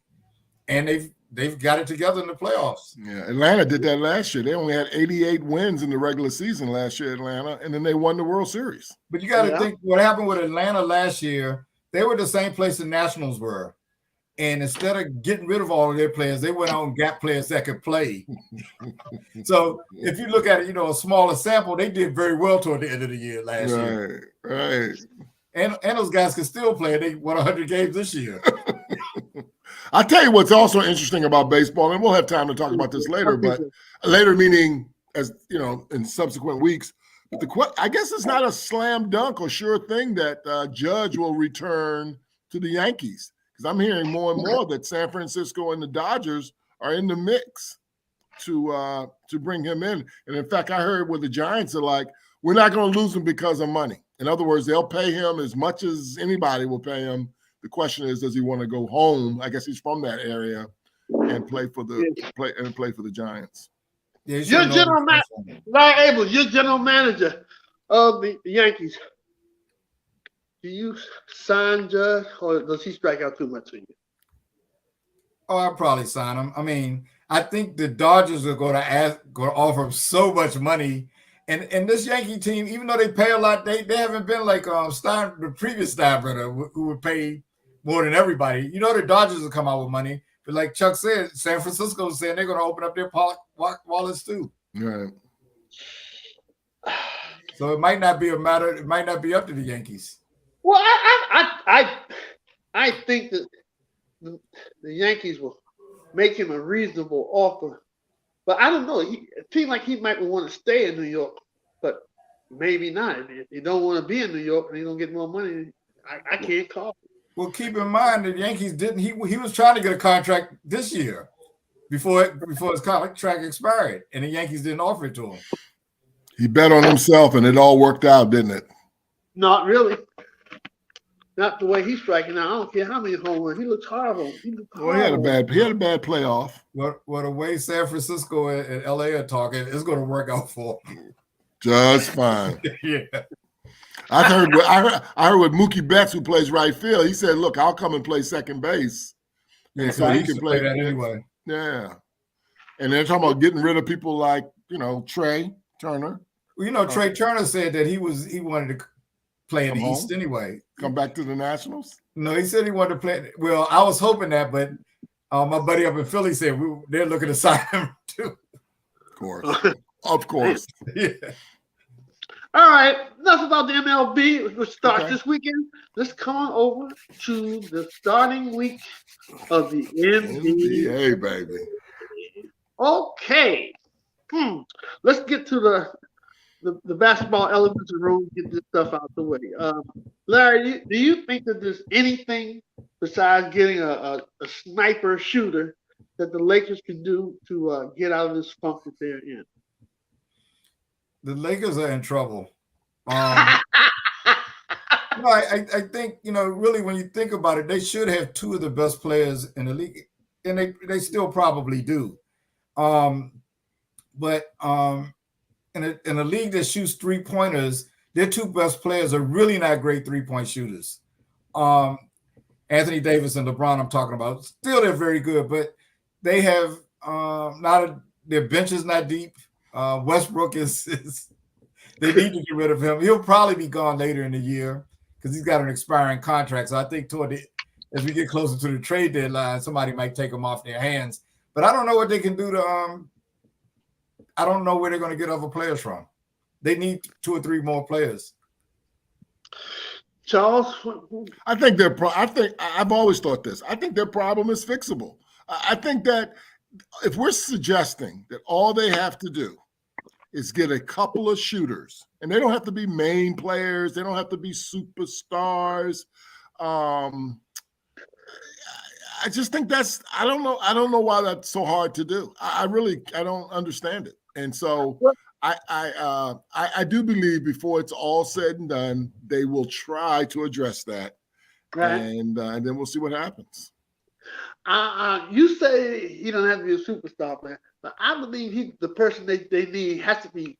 B: and they've got it together in the playoffs.
C: Yeah, Atlanta did that last year. They only had 88 wins in the regular season last year, Atlanta, and then they won the World Series.
B: But you got to think what happened with Atlanta last year. They were the same place the Nationals were. And instead of getting rid of all of their players, they went out and got players that could play. So if you look at it, a smaller sample, they did very well toward the end of the year last year.
C: Right.
B: And those guys can still play. They won 100 games this year.
C: I'll tell you what's also interesting about baseball, and we'll have time to talk about this later, but later meaning as you know, in subsequent weeks. But I guess it's not a slam dunk or sure thing that Judge will return to the Yankees, because I'm hearing more and more that San Francisco and the Dodgers are in the mix to bring him in. And in fact, I heard where the Giants are like, we're not going to lose him because of money. In other words, they'll pay him as much as anybody will pay him. The question is, does he want to go home? I guess he's from that area and play for the Giants.
B: Yeah,
A: your general manager, Larry Abel, your general manager of the Yankees. Do you sign Judge, or does he strike out too much for you?
B: Oh, I'll probably sign him. I mean, I think the Dodgers are going to offer him so much money. And this Yankee team, even though they pay a lot, they haven't been like the previous Steinbrenner, who would pay more than everybody. You know, the Dodgers will come out with money. But like Chuck said, San Francisco is saying they're going to open up their wallets too.
C: Right.
B: So it might not be a matter. It might not be up to the Yankees.
A: Well, I think that the Yankees will make him a reasonable offer. But I don't know. It seems like he might want to stay in New York, but maybe not. If you don't want to be in New York and you don't get more money, I can't call him.
B: Well, keep in mind the Yankees didn't. He was trying to get a contract this year before his contract expired, and the Yankees didn't offer it to him.
C: He bet on himself, and it all worked out, didn't it?
A: Not really. Not the way he's striking out. I don't care how many home runs. He looks horrible.
C: Well, he had a bad playoff.
B: Well, the way San Francisco and LA are talking, it's going to work out for him.
C: Just fine.
B: Yeah.
C: I heard with Mookie Betts, who plays right field. He said, "Look, I'll come and play second base."
B: Yeah, so he can play that anyway.
C: Yeah, and they're talking about getting rid of people like Trey Turner.
B: Well, Trey Turner said that he wanted to play in the East anyway.
C: Come back to the Nationals?
B: No, he said he wanted to play. Well, I was hoping that, but my buddy up in Philly said they're looking to sign him too.
C: Of course.
B: Yeah.
A: All right, enough about the MLB, which starts this weekend. Let's come on over to the starting week of the NBA,
C: baby.
A: Okay. Let's get to the basketball elements of the room, get this stuff out the way. Larry, do you think that there's anything besides getting a sniper shooter that the Lakers can do to get out of this funk that they're in?
B: The Lakers are in trouble. I think, really when you think about it, they should have two of the best players in the league, and they still probably do. But in a league that shoots three-pointers, their two best players are really not great three-point shooters. Anthony Davis and LeBron I'm talking about. Still, they're very good, but they have their bench is not deep. Westbrook is they need to get rid of him. He'll probably be gone later in the year because he's got an expiring contract. So I think as we get closer to the trade deadline, somebody might take him off their hands. But I don't know what they can do to I don't know where they're going to get other players from. They need two or three more players.
A: Charles,
C: I think I've always thought this. I think their problem is fixable. I think that if we're suggesting that all they have to do is get a couple of shooters, and they don't have to be main players, they don't have to be superstars. I just think I don't know why that's so hard to do. I don't understand it. And so I do believe before it's all said and done, they will try to address that. Right. And then we'll see what happens.
A: You say he don't have to be a superstar, man, but I believe the person they need has to be.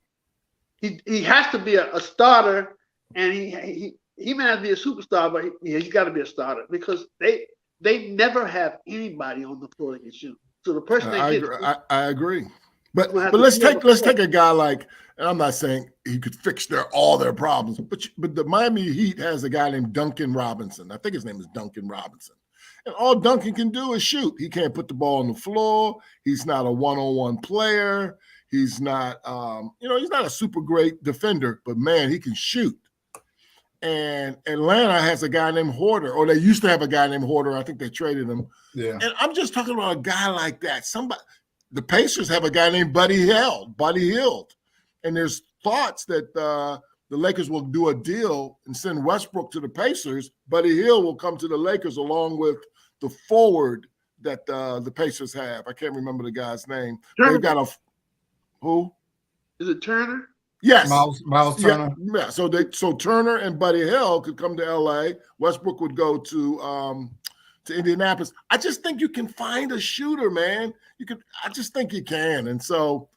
A: He has to be a starter, and he may not be a superstar, but he's got to be a starter because they never have anybody on the floor that can shoot. So the person
C: I agree. But let's take a guy like, and I'm not saying he could fix all their problems, but the Miami Heat has a guy named Duncan Robinson. I think his name is Duncan Robinson. And all Duncan can do is shoot. He can't put the ball on the floor. He's not a one-on-one player. He's not, he's not a super great defender, but man, he can shoot. And Atlanta has a guy named Horder, or they used to have a guy named Horder. I think they traded him.
B: Yeah.
C: And I'm just talking about a guy like that. The Pacers have a guy named Buddy Hield. And there's thoughts that the Lakers will do a deal and send Westbrook to the Pacers. Buddy Hield will come to the Lakers along with the forward that the Pacers have. I can't remember the guy's name.
A: Turner.
C: They've got
A: Who? Is it Turner?
C: Yes.
B: Miles Turner.
C: Yeah. So Turner and Buddy Hield could come to LA. Westbrook would go to Indianapolis. I just think you can find a shooter, man. I just think you can. And so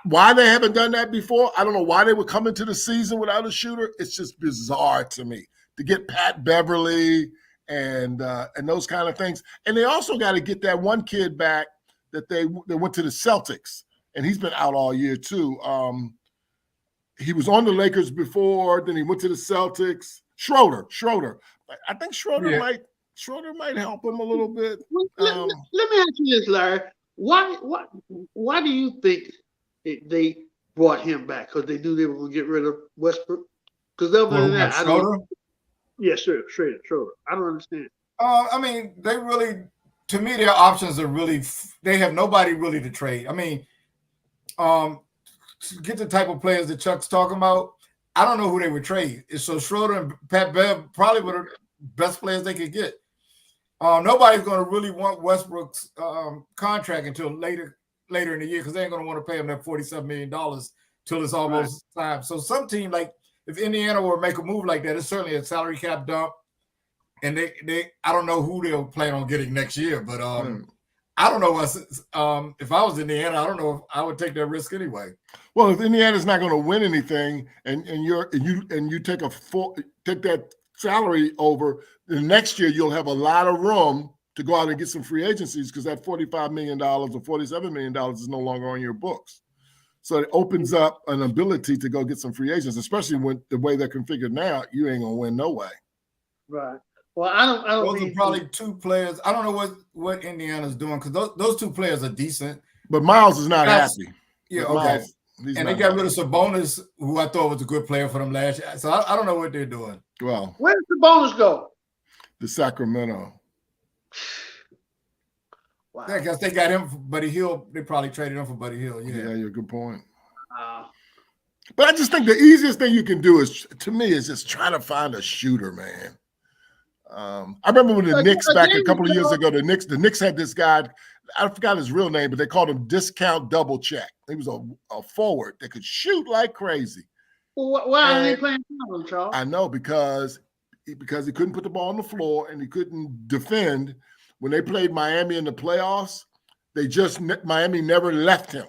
C: why they haven't done that before, I don't know why they would come into the season without a shooter. It's just bizarre to me to get Pat Beverly and those kind of things. And they also got to get that one kid back that they went to the Celtics, and he's been out all year too. He was on the Lakers before, then he went to the Celtics. Schroeder. I think Schroeder might help him a little bit.
A: Let me ask you this, Larry. Why do you think they brought him back? Because they knew they were going to get rid of Westbrook? Because other than that,
B: Schroeder?
A: Schroeder. I don't understand.
B: I mean, they really, to me, their options are really, they have nobody really to trade. I mean, to get the type of players that Chuck's talking about, I don't know who they would trade. So Schroeder and Pat Bev probably were the best players they could get. Nobody's going to really want Westbrook's contract until later in the year because they ain't going to want to pay him that $47 million till it's almost time. So some team, like if Indiana were to make a move like that, it's certainly a salary cap dump. And they I don't know who they'll plan on getting next year, but I don't know. If I was Indiana, I don't know if I would take that risk anyway.
C: Well, if Indiana's not going to win anything, and you take that salary over, the next year you'll have a lot of room to go out and get some free agencies because that $45 million or $47 million is no longer on your books. So it opens up an ability to go get some free agents, especially when the way they're configured now. You ain't gonna win no way.
A: Right. Well, I don't.
B: Those are probably two players. I don't know what Indiana's doing because those two players are decent.
C: But Miles is not happy.
B: Yeah,
C: but
B: okay.
C: Miles,
B: and they got rid of Sabonis, who I thought was a good player for them last year. So I don't know what they're doing.
C: Well,
A: where did Sabonis go?
C: To Sacramento.
B: Wow. I guess they got him for Buddy Hield. They probably traded him for Buddy Hield.
C: Yeah, you're a good point. But I just think the easiest thing you can do is just try to find a shooter, man. I remember when the Knicks back a couple of years ago, the Knicks had this guy, I forgot his real name, but they called him Discount Double Check. He was a forward that could shoot like crazy.
A: Well, why are they playing him, Charles?
C: I know because he couldn't put the ball on the floor and he couldn't defend. When they played Miami in the playoffs, Miami never left him.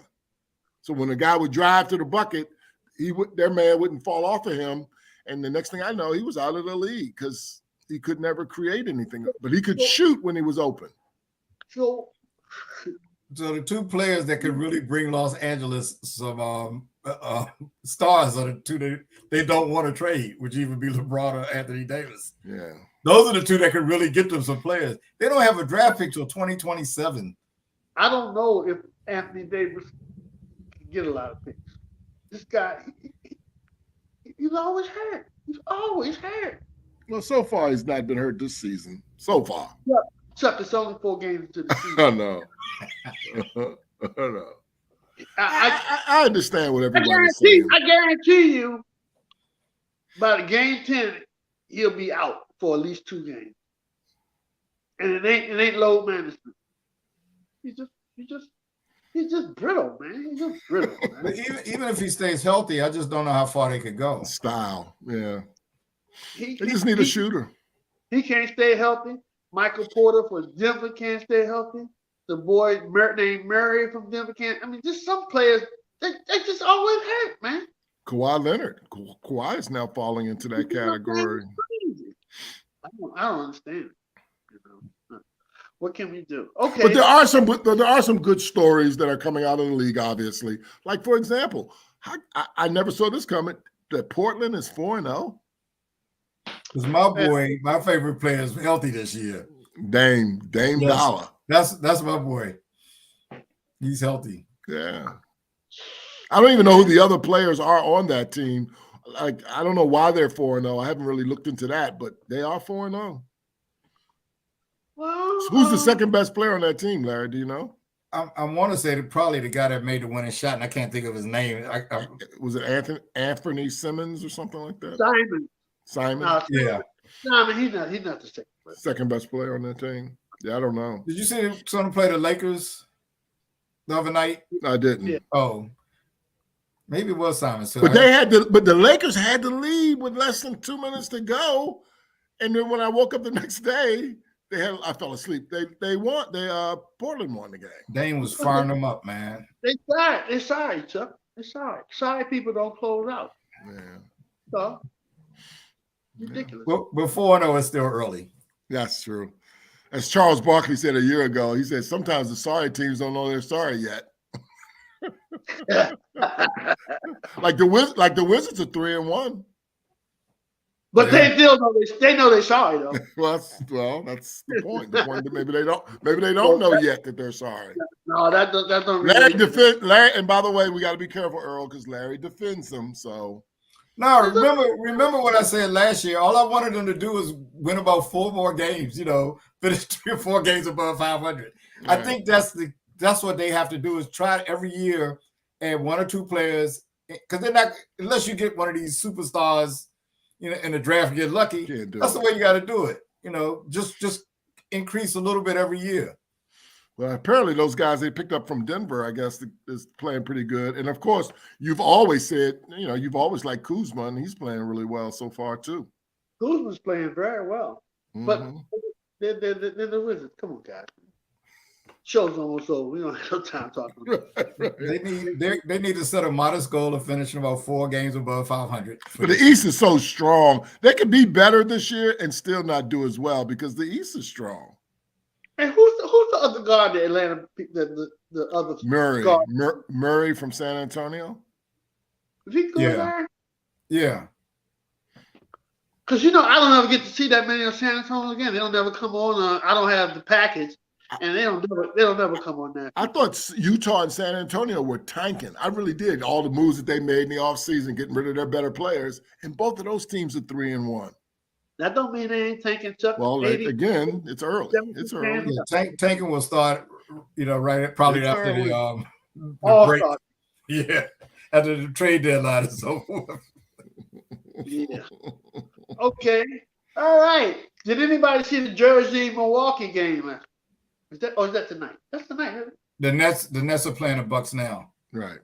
C: So when a guy would drive to the bucket, their man wouldn't fall off of him. And the next thing I know, he was out of the league because he could never create anything. But he could shoot when he was open.
A: So
B: the two players that could really bring Los Angeles some stars are the two they don't want to trade, which even be LeBron or Anthony Davis.
C: Yeah.
B: Those are the two that could really get them some players. They don't have a draft pick till 2027.
A: I don't know if Anthony Davis can get a lot of picks. This guy, he's always hurt. He's always hurt.
C: Well, so far he's not been hurt this season. So far.
A: Yeah. Except it's only 4 games into the season.
C: I know. I know. I understand what everybody's saying.
A: I guarantee you, by the game 10, he'll be out for at least 2 games. And it ain't load management. He's just brittle, man. He's just brittle, man.
B: But even if he stays healthy, I just don't know how far they could go.
C: Style, yeah. They just need a shooter.
A: He can't stay healthy. Michael Porter for Denver can't stay healthy. The boy named Murray from Denver can't. I mean, just some players, they just always hurt, man.
C: Kawhi Leonard. Kawhi is now falling into that category.
A: I don't understand. What can we do? Okay.
C: But there are some good stories that are coming out of the league, obviously. Like, for example, I never saw this coming, that Portland is 4-0.
B: Because my favorite player is healthy this year.
C: Dame Dollar.
B: That's my boy. He's healthy.
C: Yeah. I don't even know who the other players are on that team. I don't know why they're 4-0. I haven't really looked into that, but they are 4-0.
A: Well,
C: So who's the second best player on that team, Larry? Do you know?
B: I want to say that probably the guy that made the winning shot, and I can't think of his name.
C: Was it Anthony Simmons or something like that?
A: Simon.
C: Simon?
B: Yeah.
A: Simon, he's not the second.
C: Second best player on that team. Yeah, I don't know.
B: Did you see someone play the Lakers the other night?
C: I didn't.
A: Yeah.
B: Oh, maybe it was Simon. So
C: But the Lakers had the lead with less than 2 minutes to go. And then when I woke up the next day, I fell asleep. They won. Portland won the game.
B: Dane was firing them up, man.
A: They sorry, Chuck. They sorry. Sorry people don't close out.
C: Yeah.
A: So ridiculous.
B: Well, before no, it's still early.
C: That's true. As Charles Barkley said a year ago, he said sometimes the sorry teams don't know they're sorry yet. like the Wizards are 3-1.
A: But they still know they know they're sorry though.
C: Well, that's the point. The point that maybe they don't know yet that they're sorry.
A: No, that don't
C: Larry Larry, and by the way, we got to be careful, Earl, because Larry defends them. So
B: no, remember what I said last year. All I wanted them to do was win about 4 more games. Finish 3 or 4 games above 500.
C: Right.
B: I think that's what they have to do is try every year and 1 or 2 players, because they're not, unless you get one of these superstars. In the draft, get lucky. That's the way you got to do it. Just increase a little bit every year.
C: Well, apparently those guys they picked up from Denver, I guess, is playing pretty good. And of course, you've always said, you've always liked Kuzma, and he's playing really well so far too.
A: Kuzma's playing very well, but they're the Wizards. Come on, guys. Show's almost over. We don't have no time talking about it.
B: They need to set a modest goal of finishing about 4 games above 500.
C: But the East is so strong. They could be better this year and still not do as well because the East is strong.
A: And who's the other guard that Atlanta the other
C: Murray
A: guard?
C: Murray from San Antonio?
A: Is he good there?
B: Yeah.
A: Because I don't ever get to see that many of San Antonio again. They don't ever come on. I don't have the package. And they don't never come on that.
C: I thought Utah and San Antonio were tanking. I really did. All the moves that they made in the offseason, getting rid of their better players, and both of those teams are 3-1.
A: That don't mean they ain't tanking, Chuck.
C: Well, again, it's early. It's early.
B: Yeah, tanking will start, right probably after the break. Yeah, after the trade deadline is over.
A: Yeah. Okay. All right. Did anybody see the Jersey Milwaukee game? Is that tonight? That's tonight, isn't it?
B: The Nets are playing the Bucks now.
C: Right.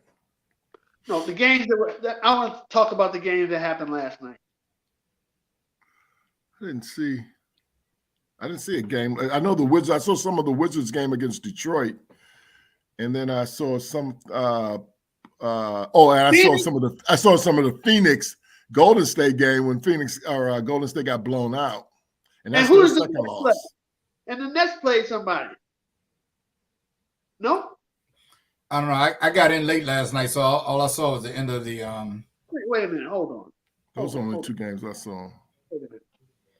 A: No, the games I want to talk about the games that happened last night.
C: I didn't see a game. I know the Wizards. I saw some of the Wizards game against Detroit, and then I saw some. I saw some of the Phoenix Golden State game when Golden State got blown out, and that's their second loss.
A: And the Nets played somebody. No?
B: I don't know. I got in late last night, so all I saw was the end of the.
A: Wait a minute. Hold on.
C: Those are only 2 games I saw.
A: Wait a minute.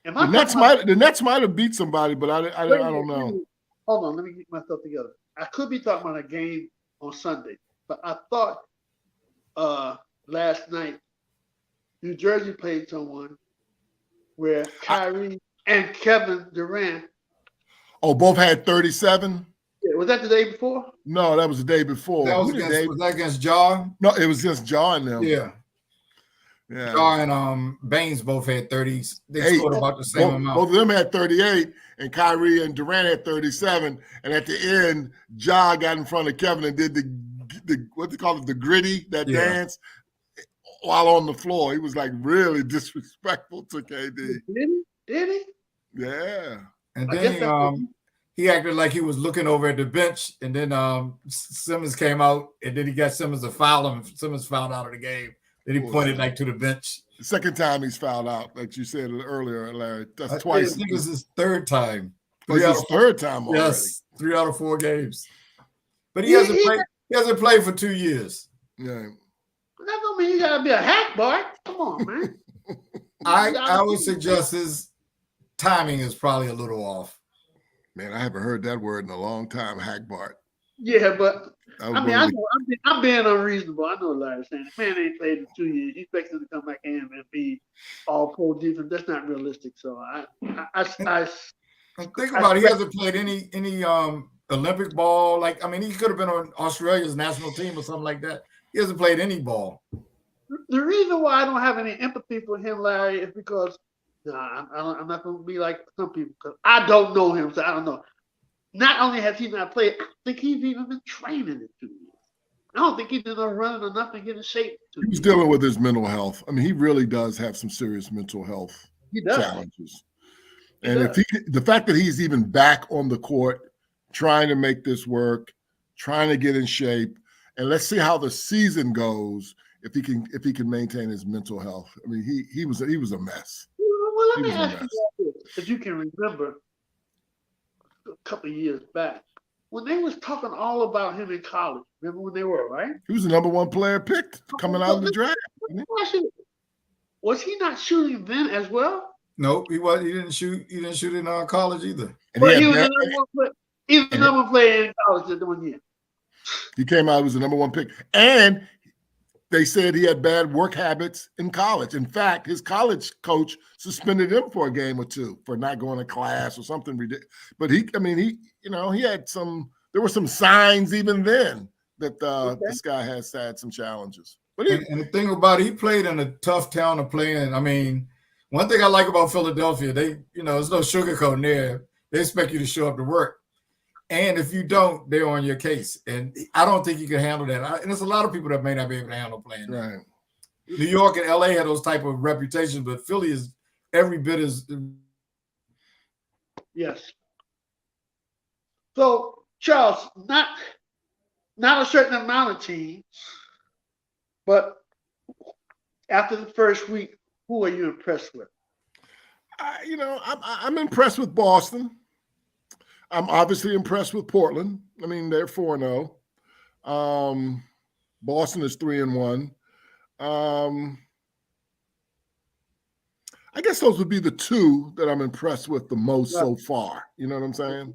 C: The Nets might have beat somebody, but I don't know.
A: Hold on. Let me get myself together. I could be talking about a game on Sunday, but I thought last night New Jersey played someone where Kyrie and Kevin Durant.
C: Oh, both had 37?
A: Yeah, was that the day before?
C: No, that was the day before.
B: Was that against Jaw?
C: No, it was just Jaw and them.
B: Yeah. Jaw and Baines both had 30s. They scored about the same amount.
C: Both of them had 38, and Kyrie and Durant had 37. And at the end, Jaw got in front of Kevin and did the what they call it, the gritty, that dance, while on the floor. He was like really disrespectful to KD.
A: Did he?
C: Yeah.
B: And then he acted like he was looking over at the bench, and then Simmons came out, and then he got Simmons to foul him. Simmons fouled out of the game. Then he pointed to the bench.
C: The second time he's fouled out, like you said earlier, Larry. That's twice.
B: I think it was his 3rd time.
C: It's his 3rd time already.
B: Yes, 3 out of 4 games. But he hasn't played for 2 years.
C: Yeah.
A: That don't mean you gotta be a hack, Bart. Come on, man.
B: I would suggest his timing is probably a little off.
C: Man, I haven't heard that word in a long time, Hack Bart.
A: Yeah, but
C: That was
A: I mean,
C: one
A: I
C: of the,
A: know I'm being unreasonable. I know Larry's saying the man ain't played in 2 years. He expects him to come back in and be all pro defense. That's not realistic. So
B: And think
A: I
B: about it, he hasn't played any Olympic ball. Like, I mean, he could have been on Australia's national team or something like that. He hasn't played any ball.
A: the reason why I don't have any empathy for him, Larry, is because I'm not going to be like some people because I don't know him, so I don't know. Not only has he not played, I don't think he's even been training in 2 years. I don't think he's been running enough to get in shape.
C: he was dealing with his mental health. I mean, he really does have some serious mental health challenges. And if the fact that he's even back on the court, trying to make this work, trying to get in shape, and let's see how the season goes if he can maintain his mental health. I mean, he was a mess.
A: Well, let me ask you this, if you can remember a couple of years back when they was talking all about him in college. Remember when they were, right?
C: He was the number one player picked coming out of the draft.
A: Was he not shooting then as well?
B: Nope, he was. He didn't shoot. He didn't shoot in college either.
A: But he was the number one player in college that 1 year.
C: He came out. He was the number one pick, and they said he had bad work habits in college. In fact, his college coach suspended him for a game or two for not going to class or something ridiculous. But he had some. There were some signs even then that this guy has had some challenges. But
B: and the thing about it, he played in a tough town to play in. I mean, one thing I like about Philadelphia, there's no sugarcoating there. They expect you to show up to work. And if you don't, they're on your case. And I don't think you can handle that. And there's a lot of people that may not be able to handle playing.
C: Right.
B: New York and LA had those type of reputations, but Philly is every bit as.
A: Yes. So, Charles, not a certain amount of teams, but after the first week, who are you impressed with?
C: I'm impressed with Boston. I'm obviously impressed with Portland. I mean, they're 4-0. Boston is 3-1. I guess those would be the two that I'm impressed with the most so far. You know what I'm saying?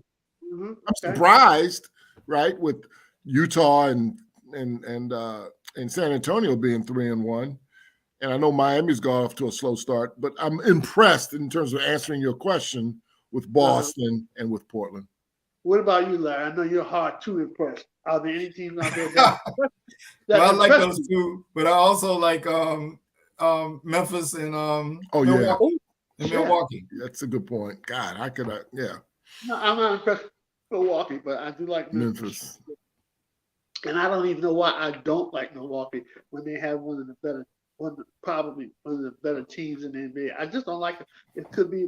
A: Mm-hmm.
C: I'm surprised, right, with Utah and San Antonio being 3-1. And I know Miami's got off to a slow start, but I'm impressed in terms of answering your question with Boston and with Portland.
A: What about you, Larry? I know you're hard to impress. Are there any teams out there
B: well, I like those two, but I also like Memphis and Milwaukee. Milwaukee.
C: That's a good point. God, yeah.
A: No, I'm not impressed with Milwaukee, but I do like Memphis. And I don't even know why I don't like Milwaukee when they have probably one of the better teams in the NBA. I just don't like it. It could be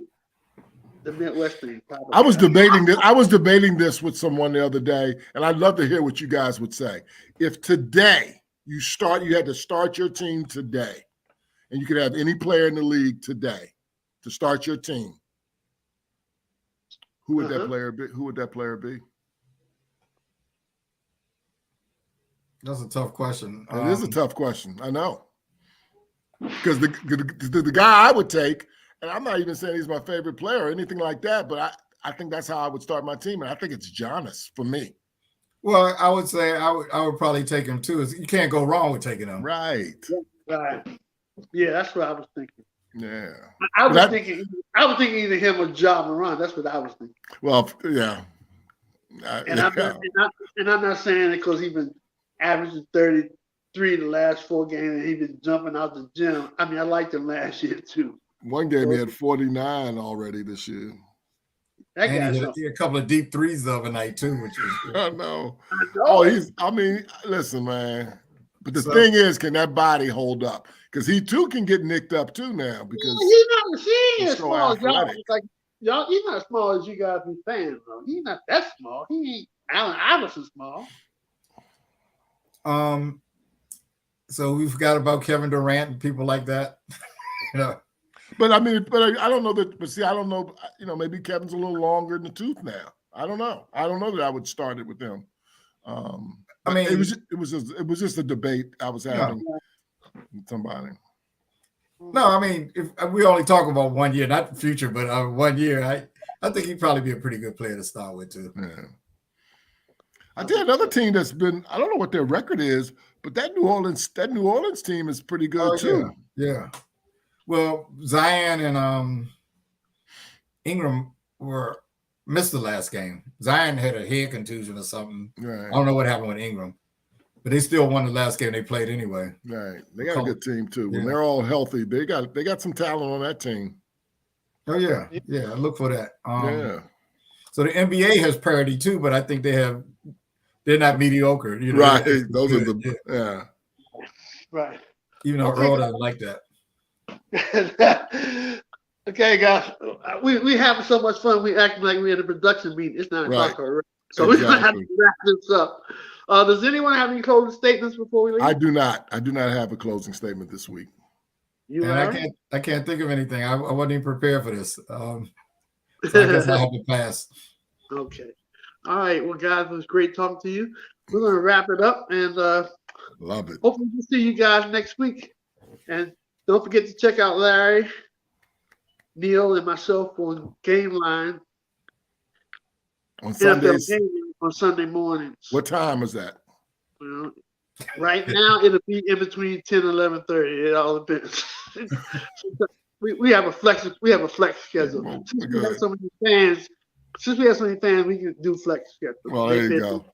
A: the Midwest thing. Probably.
C: I was debating this with someone the other day, and I'd love to hear what you guys would say. If today you had to start your team today, and you could have any player in the league today to start your team, who would that player be? Who would that player be?
B: That's a tough question.
C: It is a tough question. I know. Because the guy I would take, and I'm not even saying he's my favorite player or anything like that, but I think that's how I would start my team, and I think it's Giannis for me.
B: Well, I would say I would probably take him too. You can't go wrong with taking him.
C: Right.
A: Right. Yeah, that's what I was thinking.
C: Yeah.
A: I was thinking either him or Ja Morant. That's what I was thinking.
C: Well, yeah.
A: I'm not saying it because he's been averaging 33 the last 4 games, and he's been jumping out the gym. I mean, I liked him last year too.
C: One game he had 49 already this year.
A: That guy
B: had a couple of deep threes the other night too, which was
C: I know. Oh, listen, man. But the thing is, can that body hold up? Because he too can get nicked up too now. Because
A: he's not as small as y'all. Like y'all, he's not as small as you guys be saying. Though he's not that small. He ain't Allen Iverson small.
B: So we forgot about Kevin Durant and people like that.
C: But I don't know that. But see, I don't know. Maybe Kevin's a little longer in the tooth now. I don't know. I don't know that I would start it with him. I mean, it was just a debate I was having with somebody.
B: No, I mean, if we only talk about 1 year, not the future, but 1 year, I think he'd probably be a pretty good player to start with too.
C: Yeah. I tell you another team that's been, I don't know what their record is, but that New Orleans team is pretty good too.
B: Yeah. Well, Zion and Ingram missed the last game. Zion had a head contusion or something.
C: Right.
B: I don't know what happened with Ingram, but they still won the last game they played anyway.
C: Right. They got a good team too. When they're all healthy, they got some talent on that team.
B: Oh yeah. Yeah. Look for that.
C: Yeah.
B: So the NBA has parity too, but I think they're not mediocre. You know?
C: Right. Those are the
A: Right.
B: Even though Earl doesn't like that.
A: Okay, guys. We having so much fun. We acting like we're in a production meeting. It's 9 o'clock already. So we're gonna have to wrap this up. Does anyone have any closing statements before we leave?
C: I do not. I do not have a closing statement this week.
B: I can't think of anything. I wasn't even prepared for this. So I guess I have to pass.
A: Okay. All right. Well, guys, it was great talking to you. We're going to wrap it up, and
C: love it.
A: Hopefully we'll see you guys next week. And don't forget to check out Larry, Neil, and myself on Game Line
C: on Sundays.
A: On Sunday mornings.
C: What time is that?
A: Well, right now it'll be in between 10 and 11:30. It all depends. we have a flex schedule. Since we have so many fans, we can do flex schedule.
C: Well, there you go.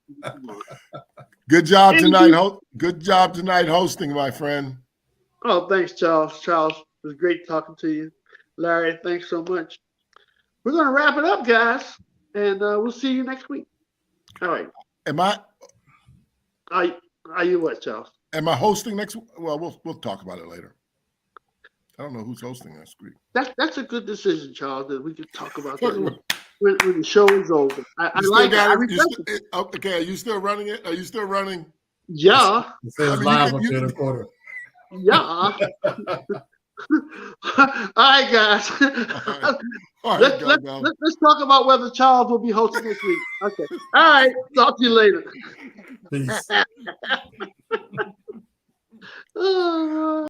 C: Good job tonight. Good job tonight hosting, my friend.
A: Oh, thanks, Charles. Charles, it was great talking to you. Larry, thanks so much. We're going to wrap it up, guys, and we'll see you next week. All right. Are you what, Charles?
C: Am I hosting next week? Well, we'll talk about it later. I don't know who's hosting next week.
A: That's a good decision, Charles, that we can talk about that when the show is over. I like it.
C: Okay, are you still running it? Are you still running?
A: Yeah.
B: It says live up to the quarter.
A: Yeah. All right, guys. Let's talk about whether Charles will be hosting this week. Okay. All right. Talk to you later.
B: Peace.